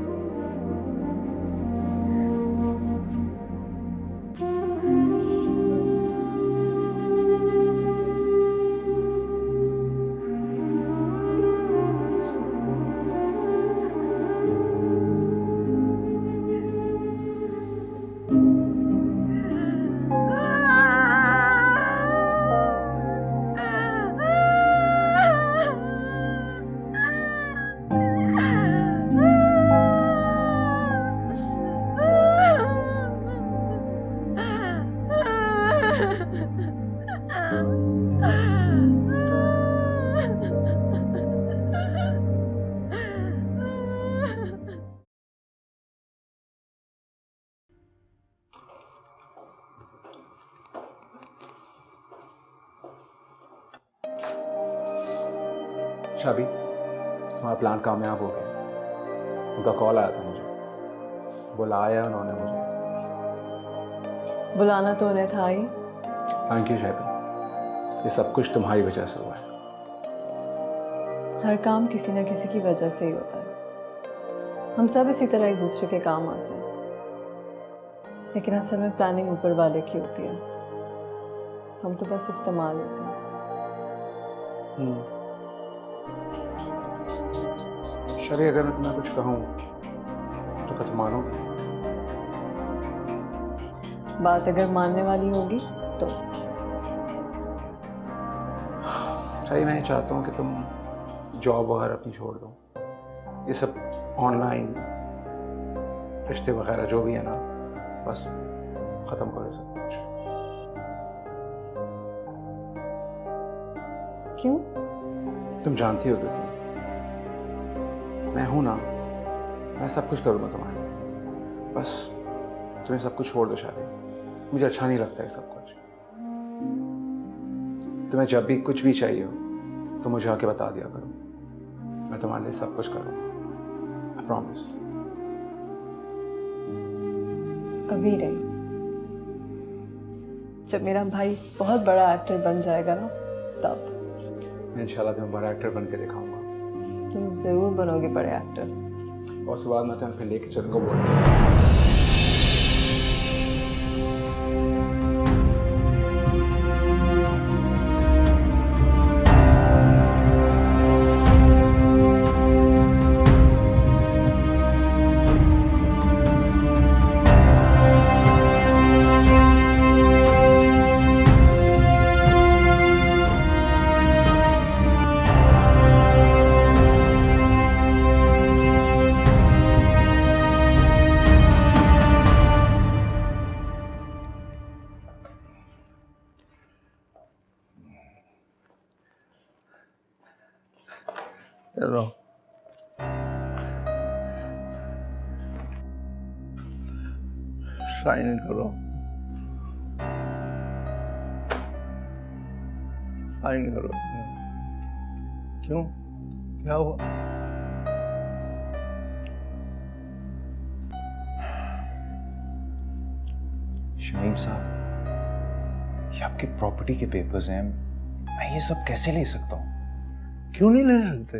शाबी, तुम्हारा प्लान कामयाब हो गया। उनका कॉल आया था मुझे, बुलाया उन्होंने मुझे। बुलाना तो उन्हें था ही। थैंक यू शाबी, ये सब कुछ तुम्हारी वजह से हुआ है। हर काम किसी न किसी की वजह से ही होता है। हम सब इसी तरह एक दूसरे के काम आते हैं, लेकिन असल में प्लानिंग ऊपर वाले की होती है। हम तो बस इस्तेमाल होते हैं। शाबी, अगर मैं तुम्हें कुछ कहूँ तो क्या तुम मानोगी? बात अगर मानने वाली होगी तो। सही, मैं चाहता हूँ कि तुम जॉब वगैरह अपनी छोड़ दो। ये सब ऑनलाइन रिश्ते वगैरह जो भी है ना, बस ख़त्म करो सब कुछ। क्यों? तुम जानती हो क्योंकि मैं हूं ना, मैं सब कुछ करूंगा तुम्हारे लिए। बस तुम्हें सब कुछ छोड़ दो शादी। मुझे अच्छा नहीं लगता है सब कुछ। तुम्हें जब भी कुछ भी चाहिए हो तो मुझे आके बता दिया करो, मैं तुम्हारे लिए सब कुछ करूंगा। I promise. अभी नहीं, जब मेरा भाई बहुत बड़ा एक्टर बन जाएगा ना, तब। मैं इंशाल्लाह तुम्हें बड़ा एक्टर बन के दिखाऊंगा। तुम जरूर बनोगे बड़े एक्टर। और उसके बाद मैं तुम्हें फिर लेके चलूंगा बोल। चलो साइन करो, साइन करो। क्यों, क्या हुआ? शमीम साहब, ये आपके प्रॉपर्टी के पेपर्स हैं, मैं ये सब कैसे ले सकता हूँ? क्यों नहीं ले सकते?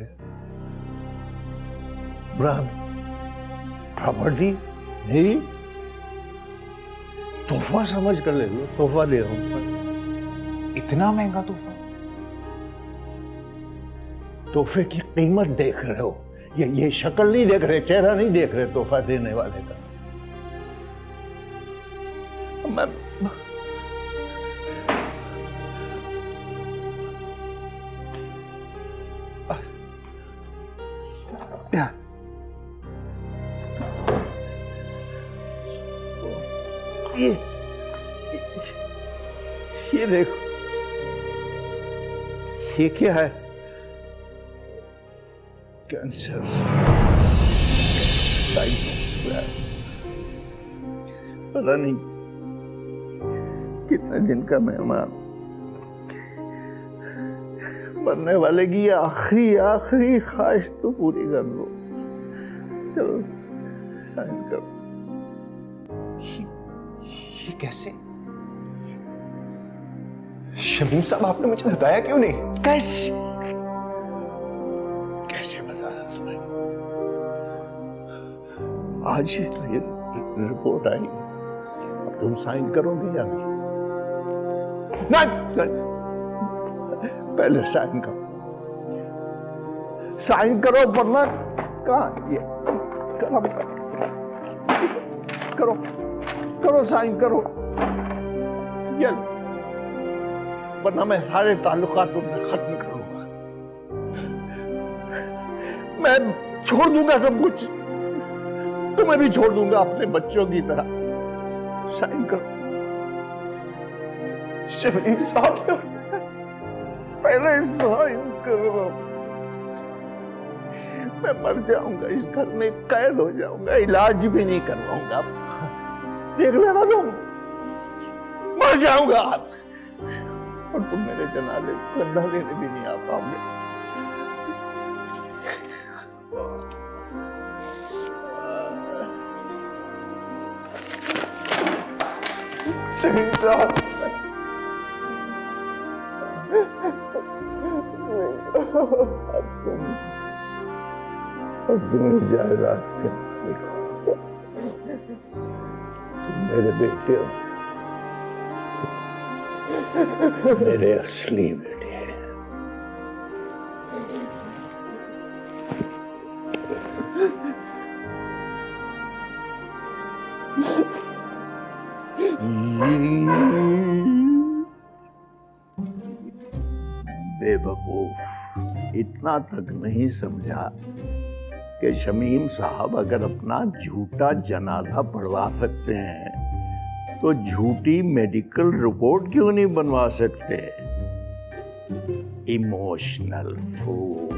प्रॉपर्टी मेरी तोहफा समझ कर ले लो, तोहफा दे रहा हूं। इतना महंगा तोहफा? तोहफे की कीमत देख रहे हो, ये शक्ल नहीं देख रहे, चेहरा नहीं देख रहे तोहफा देने वाले का। मैं ये देखो, ये क्या है? कैंसर। पता नहीं कितने दिन का मेहमान। मरने वाले की आखिरी ख्वाहिश तो पूरी कर लो। चलो साइन करो। ये कैसे? शमीम साहब, आपने मुझे बताया क्यों नहीं? कैसे बताया तुम्हें? आज ही तो ये रिपोर्ट आई। अब तुम साइन करोगे या नहीं? नहीं, पहले साइन करो, साइन करो, वरना कहाँ ये करो साइन करो, ये वरना मैं सारे ताल्लुकात तुमसे खत्म करूंगा। मैं छोड़ दूंगा सब कुछ, तुम्हें भी छोड़ दूंगा अपने बच्चों की तरह। साइन करो। शमीम साहब, पहले साइन करो। मैं मर जाऊंगा, इस घर में कैद हो जाऊंगा, इलाज भी नहीं करवाऊंगा। देख लेना तुम, मर जाऊंगा और तुम मेरे जनाजे कंधा लेने भी नहीं आ पाओगे। शमीम साहब, अब तुम जायदाद के तुम मेरे बेटे हो, मेरे असली बेटे हैं। बेवकूफ, इतना तक नहीं समझा कि शमीम साहब अगर अपना झूठा जनाजा पढ़वा सकते हैं तो झूठी मेडिकल रिपोर्ट क्यों नहीं बनवा सकते? Emotional fool.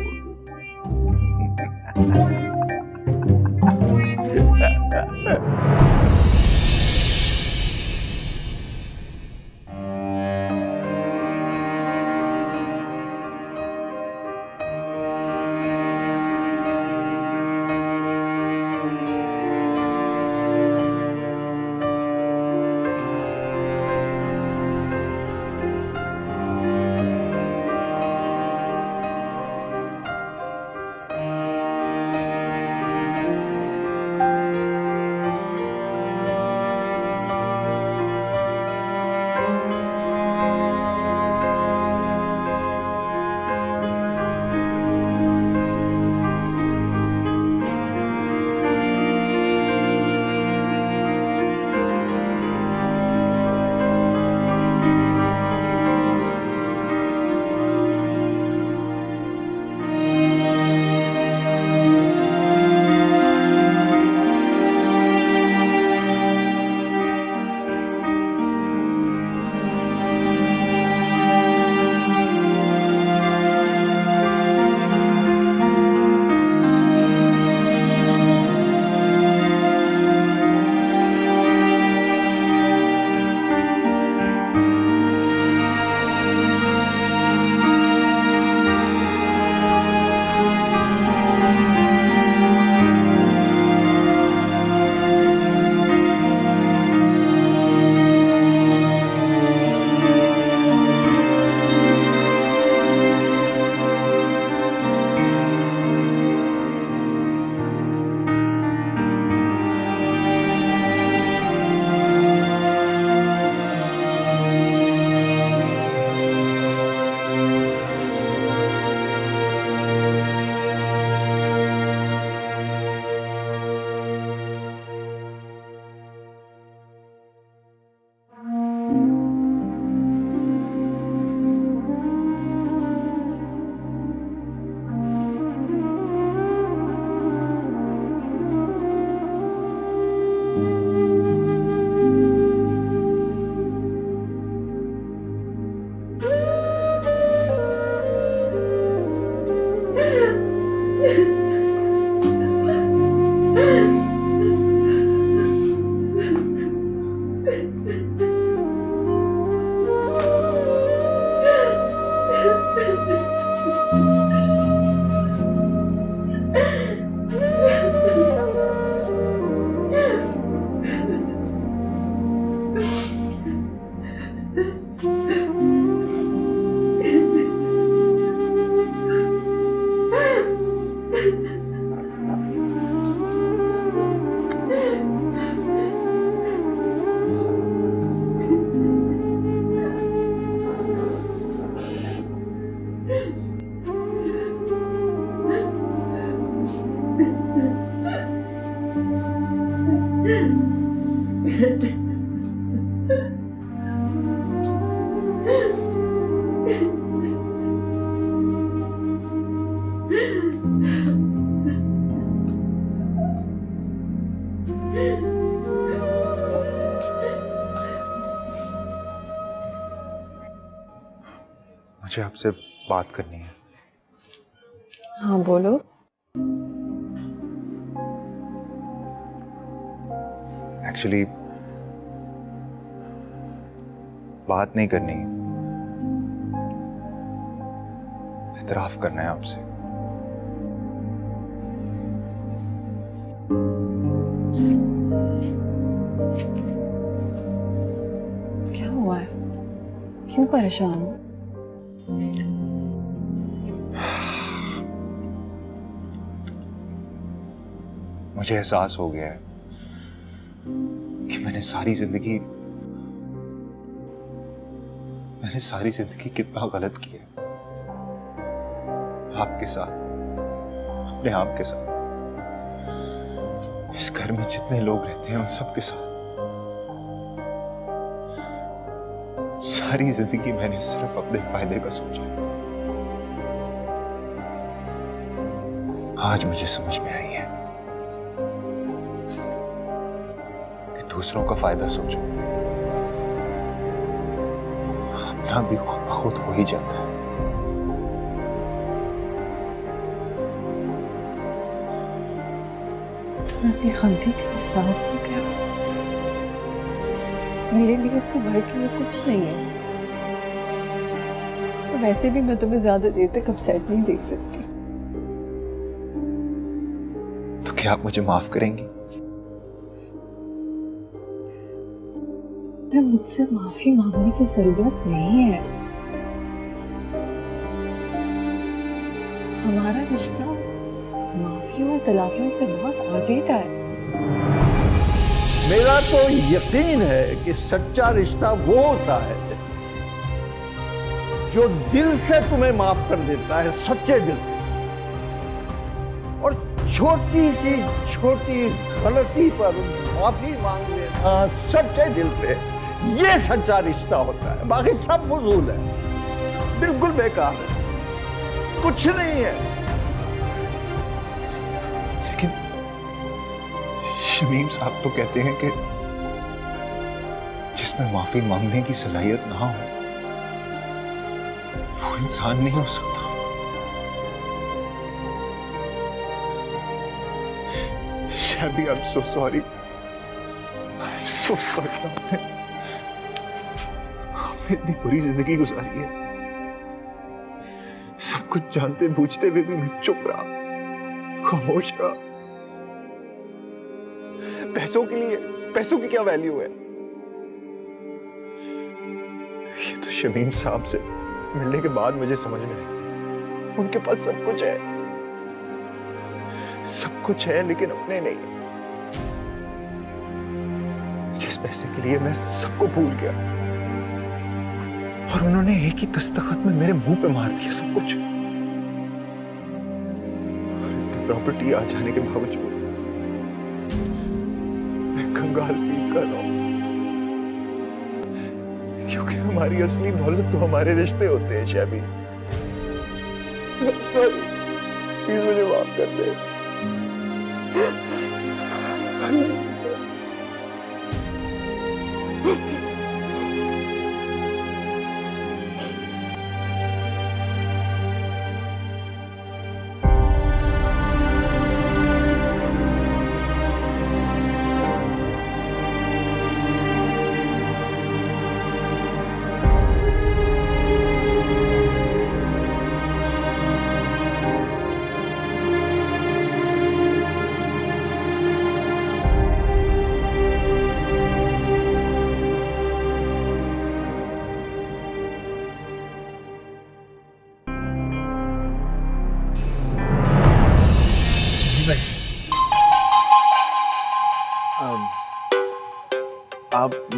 मुझे आपसे बात करनी है। हाँ बोलो। एक्चुअली बात नहीं करनी, इतराफ करना है आपसे। क्या हुआ है? क्यों परेशान हो? मुझे एहसास हो गया है कि मैंने सारी जिंदगी कितना गलत किया है आपके साथ, अपने आप के साथ, इस घर में जितने लोग रहते हैं उन सब के साथ। सारी जिंदगी मैंने सिर्फ अपने फायदे का सोचा। आज मुझे समझ में आई है कि दूसरों का फायदा सोचो, अपना भी खुद ब खुद हो ही जाता है। तुम्हें अपनी गलती का एहसास हो गया। मेरे लिए इससे बढ़ के और कुछ नहीं है। और वैसे भी मैं तुम्हें ज्यादा देर तक अपसेट नहीं देख सकती। तो क्या आप मुझे माफ करेंगी? मैं मुझसे माफी मांगने की जरूरत नहीं है। हमारा रिश्ता माफी और तलाफियों से बहुत आगे का है। मेरा तो यकीन है कि सच्चा रिश्ता वो होता है जो दिल से तुम्हें माफ कर देता है, सच्चे दिल से। और छोटी सी छोटी गलती पर माफी मांग लेना सच्चे दिल से, ये सच्चा रिश्ता होता है। बाकी सब फजूल है, बिल्कुल बेकार है, कुछ नहीं है। लेकिन शमीम साहब तो कहते हैं कि जिसमें माफी मांगने की सलाहियत ना हो वो इंसान नहीं हो सकता। Shabi, I am so sorry, I am so sorry. आपने इतनी बुरी जिंदगी गुजारी है, सब कुछ जानते बूझते हुए भी मैं चुप रहा, खामोश रहा। पैसों की क्या वैल्यू है? ये तो शमीम साहब से मिलने के बाद मुझे समझ में आया। उनके पास सब कुछ है लेकिन अपने नहीं। जिस पैसे के लिए मैं सबको भूल गया और उन्होंने एक ही दस्तखत में मेरे मुंह पे मार दिया सब कुछ। प्रॉपर्टी आ जाने के बावजूद मैं कंगाल फील कर रहा हूं, क्योंकि हमारी असली दौलत तो हमारे रिश्ते होते हैं। शैबी, सॉरी, प्लीज मुझे माफ कर दे।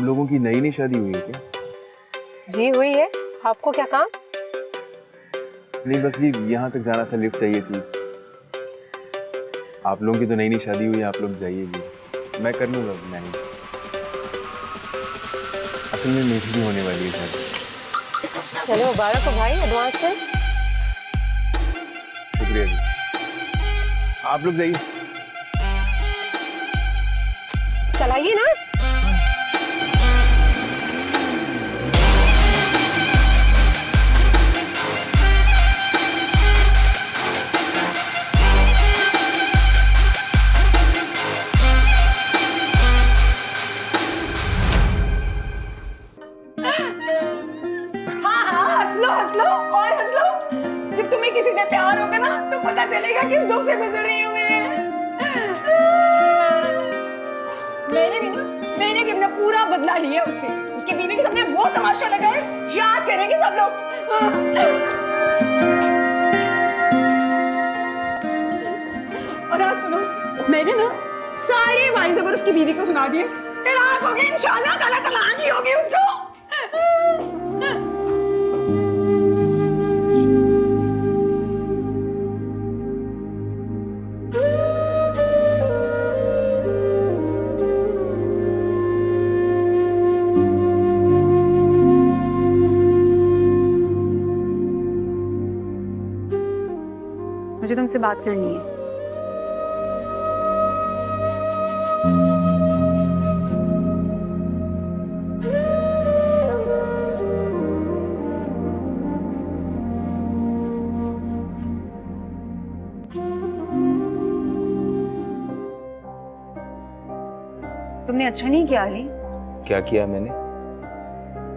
तुम लोगों की नई नई शादी हुई है क्या? जी हुई है। आपको क्या काम? नहीं, बस ये यहाँ तक जाना था, लिफ्ट चाहिए थी। आप लोगों की तो नई नई शादी हुई है, आप लोग जाइए जी, मैं कर लूँगा मैनेज। असल में मेरी भी होने वाली है शादी। चलो मुबारक हो भाई, एडवांस में। शुक्रिया जी, आप लोग जाइए। चलाइए ना। हाँ, हंस लो और हंस लो। जब तुम्हें किसी से प्यार होगा ना तो पता चलेगा किस दुख से गुजर रही हूँ मैं। मैंने भी अपना पूरा बदला लिया उससे। उसकी बीवी के सामने वो तमाशा लगा है, याद करेंगे सब लोग। और आज सुनो, मैंने ना सारे वाइज अगर उसकी बीवी को सुना दिए, तलाक होगी इंशाल्लाह, काला तलाक ही होगी उसको। मुझे तुमसे बात करनी है। तुमने अच्छा नहीं किया अली। क्या किया मैंने?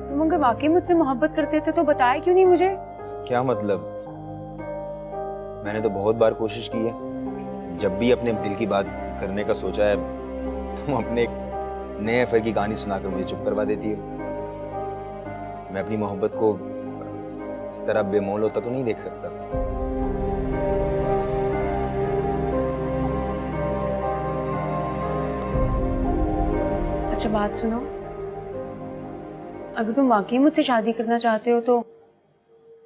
तुम अगर वाकई मुझसे मोहब्बत करते थे तो बताया क्यों नहीं मुझे? क्या मतलब? मैंने तो बहुत बार कोशिश की है। जब भी अपने दिल की बात करने का सोचा है, तुम अपने एक नए अफेयर की कहानी सुनाकर मुझे चुप करवा देती हो। मैं अपनी मोहब्बत को इस तरह बेमोल होता तो नहीं देख सकता। अच्छा बात सुनो, अगर तुम वाकई मुझसे शादी करना चाहते हो तो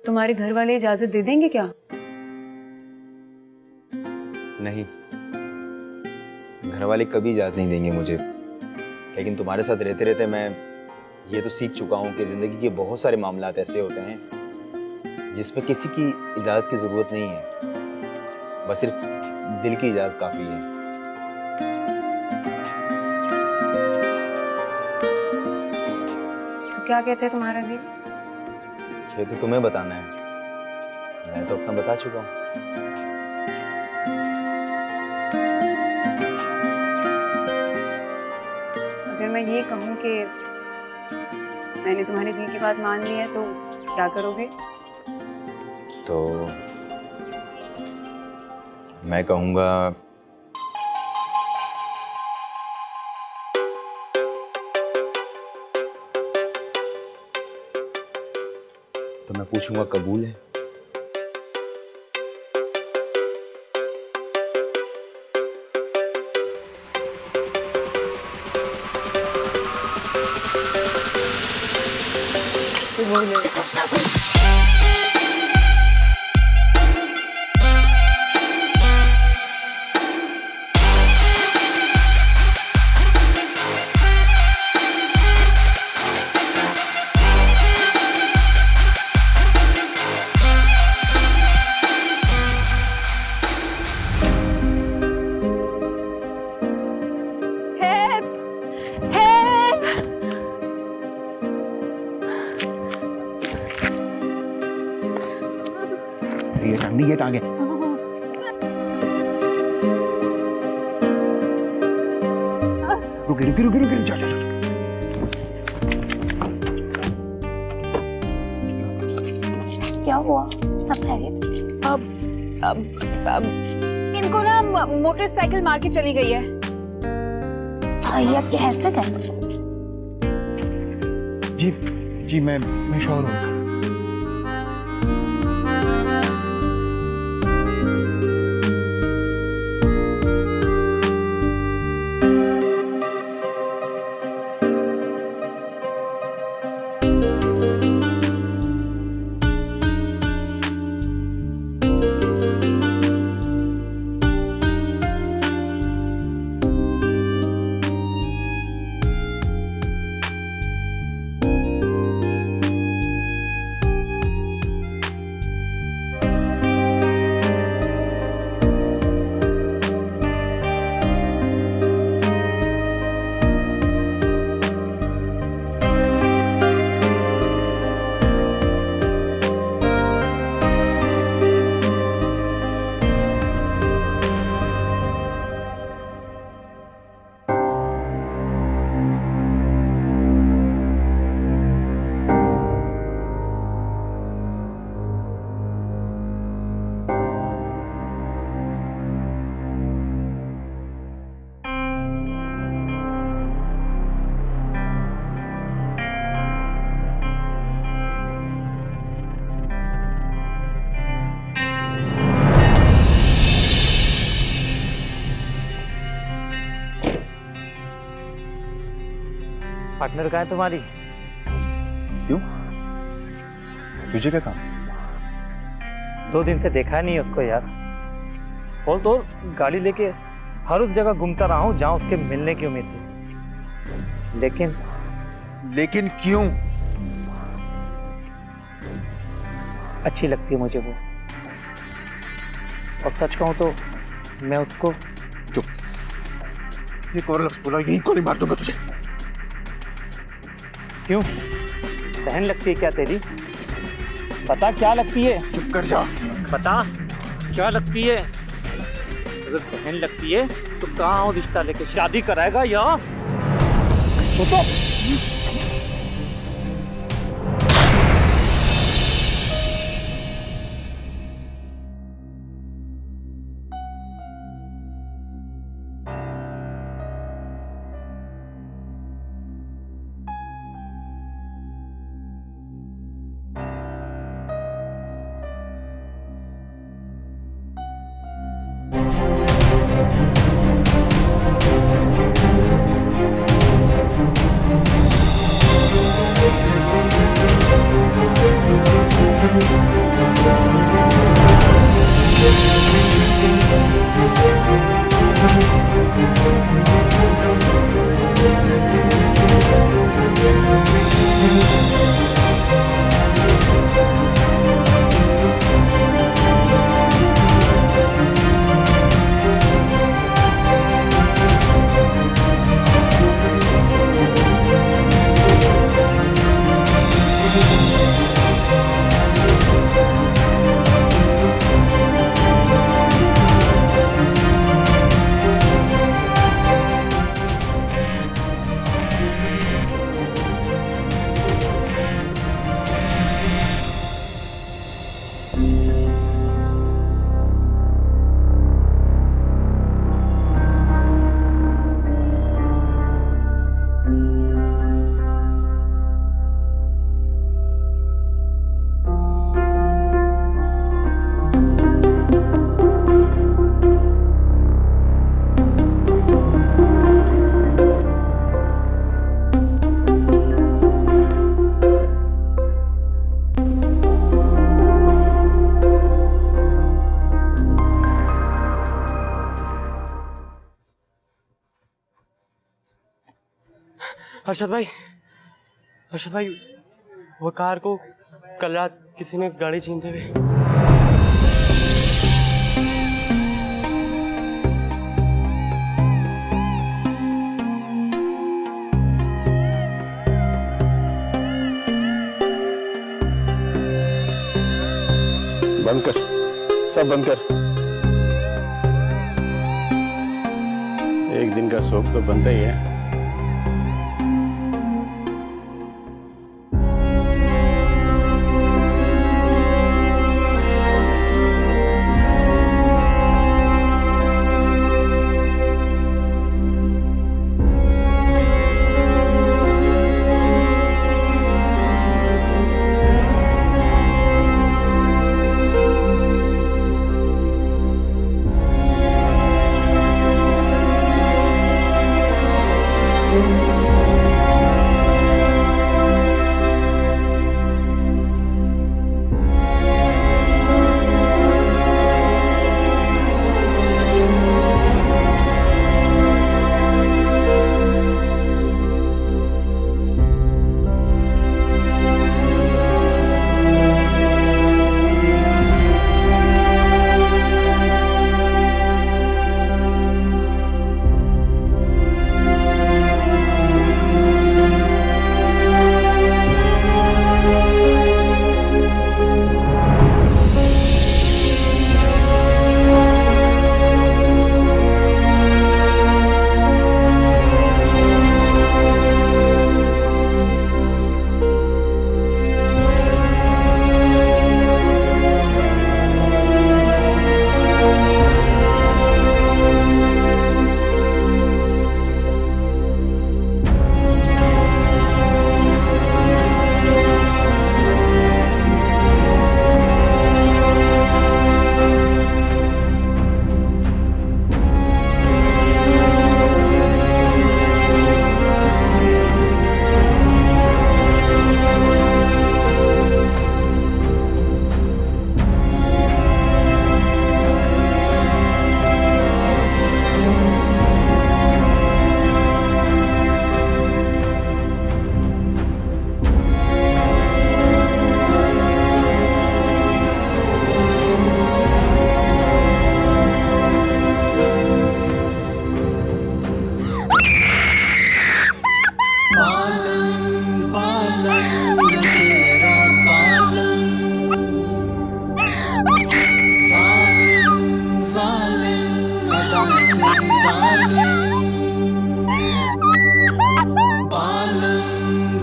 तुम्हारे घर वाले इजाजत दे देंगे क्या? नहीं, घर वाले कभी इजाजत नहीं देंगे मुझे। लेकिन तुम्हारे साथ रहते रहते मैं ये तो सीख चुका हूँ कि जिंदगी के बहुत सारे मामलात ऐसे होते हैं जिसमें किसी की इजाजत की जरूरत नहीं है, बस सिर्फ दिल की इजाजत काफी है। तो क्या कहते हैं तुम्हारा दिल? ये तो तुम्हें बताना है, मैं तो अपना बता चुका हूँ। अगर मैं ये कहूँ कि मैंने तुम्हारे दिल की बात मान ली है तो क्या करोगे? तो मैं कहूँगा तो मैं पूछूंगा कबूल है? ये ठंडी गेट आगे। रुके रुके रुके रुके जा जा जा। क्या हुआ? सब खैरियत? अब इनको ना मोटरसाइकिल मार के चली गई है। ये आपके हस्बैंड है? जी जी मैं श्योर हूँ। पार्टनर कहाँ है तुम्हारी? क्यों? तुझे क्या काम? 2 दिन से देखा नहीं उसको यार। बोल तो गाड़ी लेके हर उस जगह घूमता रहा हूँ जहाँ उसके मिलने की उम्मीद थी, लेकिन क्यों? अच्छी लगती है मुझे वो, और सच कहूँ तो मैं उसको एक और लफ्ज़ बोला यही गोली मार दूंगा तुझे। क्यों? बहन लगती है क्या तेरी? बता क्या लगती है? चुप कर जा। बता क्या लगती है? अगर बहन लगती है तो कहाँ हो रिश्ता लेके शादी कराएगा या तो अर्शद भाई वो कार को कल रात किसी ने गाड़ी छीनते हुए। बंद कर, सब बंद कर। एक दिन का शौक तो बनता ही है।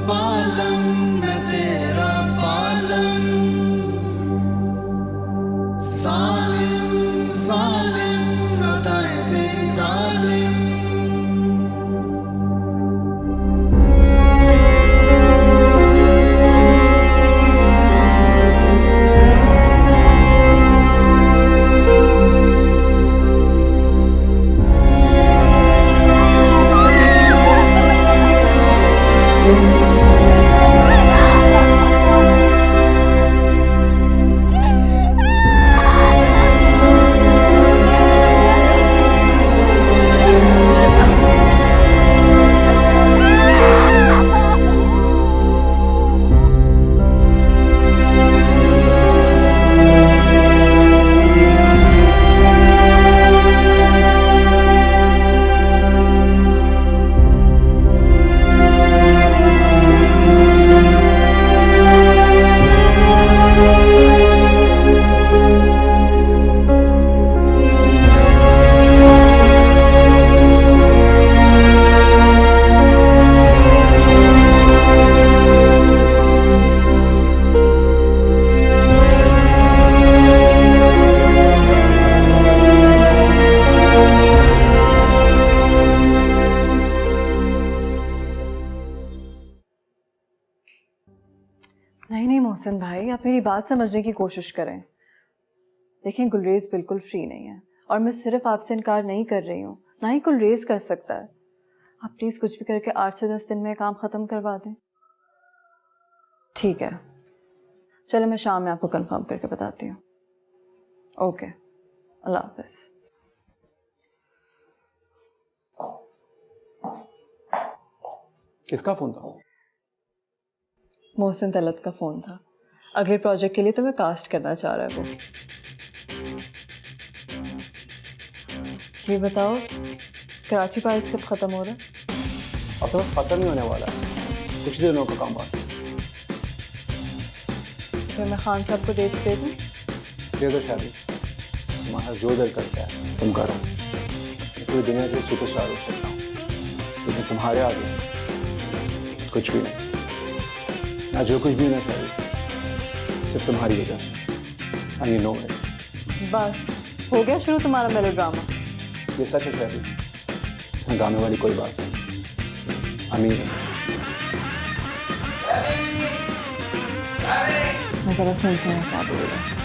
बालम मैं तेरा बालम, जालिम जालिम अदाएं तेरी जालिम। नहीं मोहसिन भाई, आप मेरी बात समझने की कोशिश करें। देखें, गुलरेज बिल्कुल फ्री नहीं है और मैं सिर्फ आपसे इनकार नहीं कर रही हूँ, ना ही गुलरेज कर सकता है। आप प्लीज़ कुछ भी करके 8 से 10 दिन में काम ख़त्म करवा दें। ठीक है, चलो मैं शाम में आपको कंफर्म करके बताती हूँ। ओके, अल्लाह हाफ़िज़। किसका फ़ोन था? मोहसिन तलत का फ़ोन था। अगले प्रोजेक्ट के लिए तो मैं कास्ट करना चाह रहा है वो। ये बताओ, कराची पाइल्स कब ख़त्म हो रहा है? अब तो ख़त्म ही होने वाला है, कुछ दिनों का काम बाकी। फिर मैं खान साहब को डेट्स दे दूँ? दे दो शादी, तुम्हारा जो दिल करता है तुम करो। मैं पूरी दुनिया के सुपरस्टार हो सकता हूँ, लेकिन तुम्हारे आगे कुछ भी नहीं। ना जो कुछ भी ना शादी, सिर्फ तुम्हारी वजह से। I know it. बस हो गया शुरू तुम्हारा मेलोड्रामा। ये सच है शादी, गाने वाली कोई बात नहीं। अमीर मैं ज़रा सुनती हूँ क्या बोल रहा है।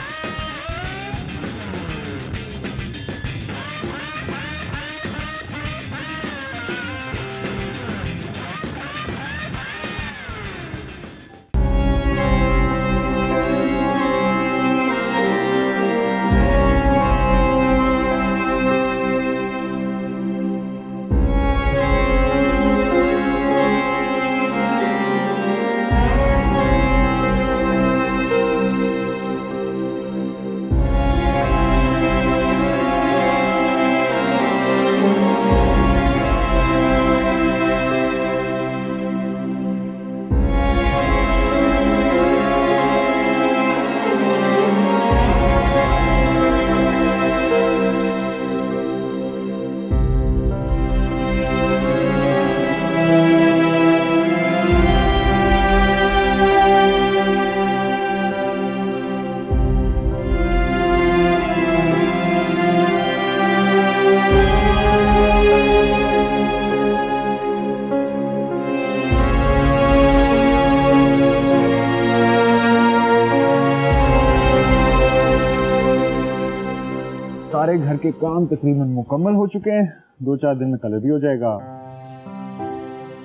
सारे घर के काम तकरीबन मुकम्मल हो चुके हैं। 2-4 दिन में कलर भी हो जाएगा।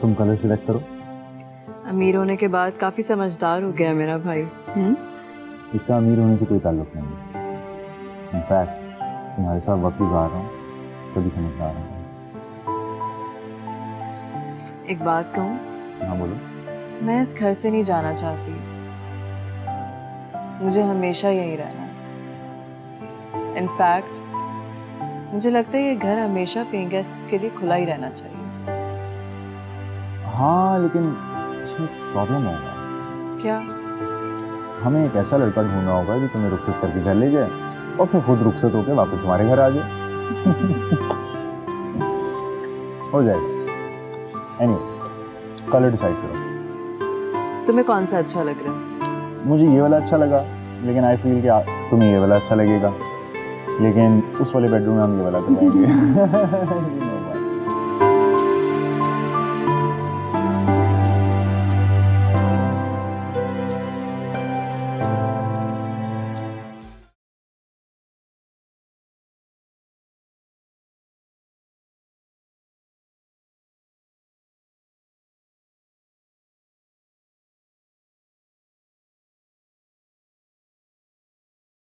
तुम कलर सिलेक्ट करो। अमीर होने के बाद काफी समझदार हो गया मेरा भाई। इसका अमीर होने से कोई ताल्लुक नहीं है। इनफैक्ट तुम्हारे साथ वक्त गुजार रहा हूँ तभी समझदार हूँ। एक बात कहूँ? हाँ बोलो। मैं इस घर से नहीं जाना चाहती, मुझे हमेशा यहीं रहना है। इनफैक्ट मुझे लगता है ये घर हमेशा पेइंग गेस्ट के लिए खुला ही रहना चाहिए। हाँ लेकिन इसमें प्रॉब्लम होगा। क्या? हमें एक ऐसा लड़का ढूंढना होगा जो तुम्हें रुखसत करके घर ले जाए और फिर खुद रुखसत होकर वापस तुम्हारे घर आ जाए। हो जाएगा। एनीवे कलर डिसाइड करो। तुम्हें कौन सा अच्छा लग रहा है? मुझे ये वाला अच्छा लगा, लेकिन आई फील कि तुम्हें ये वाला अच्छा लगेगा, लेकिन उस वाले बेडरूम में हम ये वाला करवाएंगे।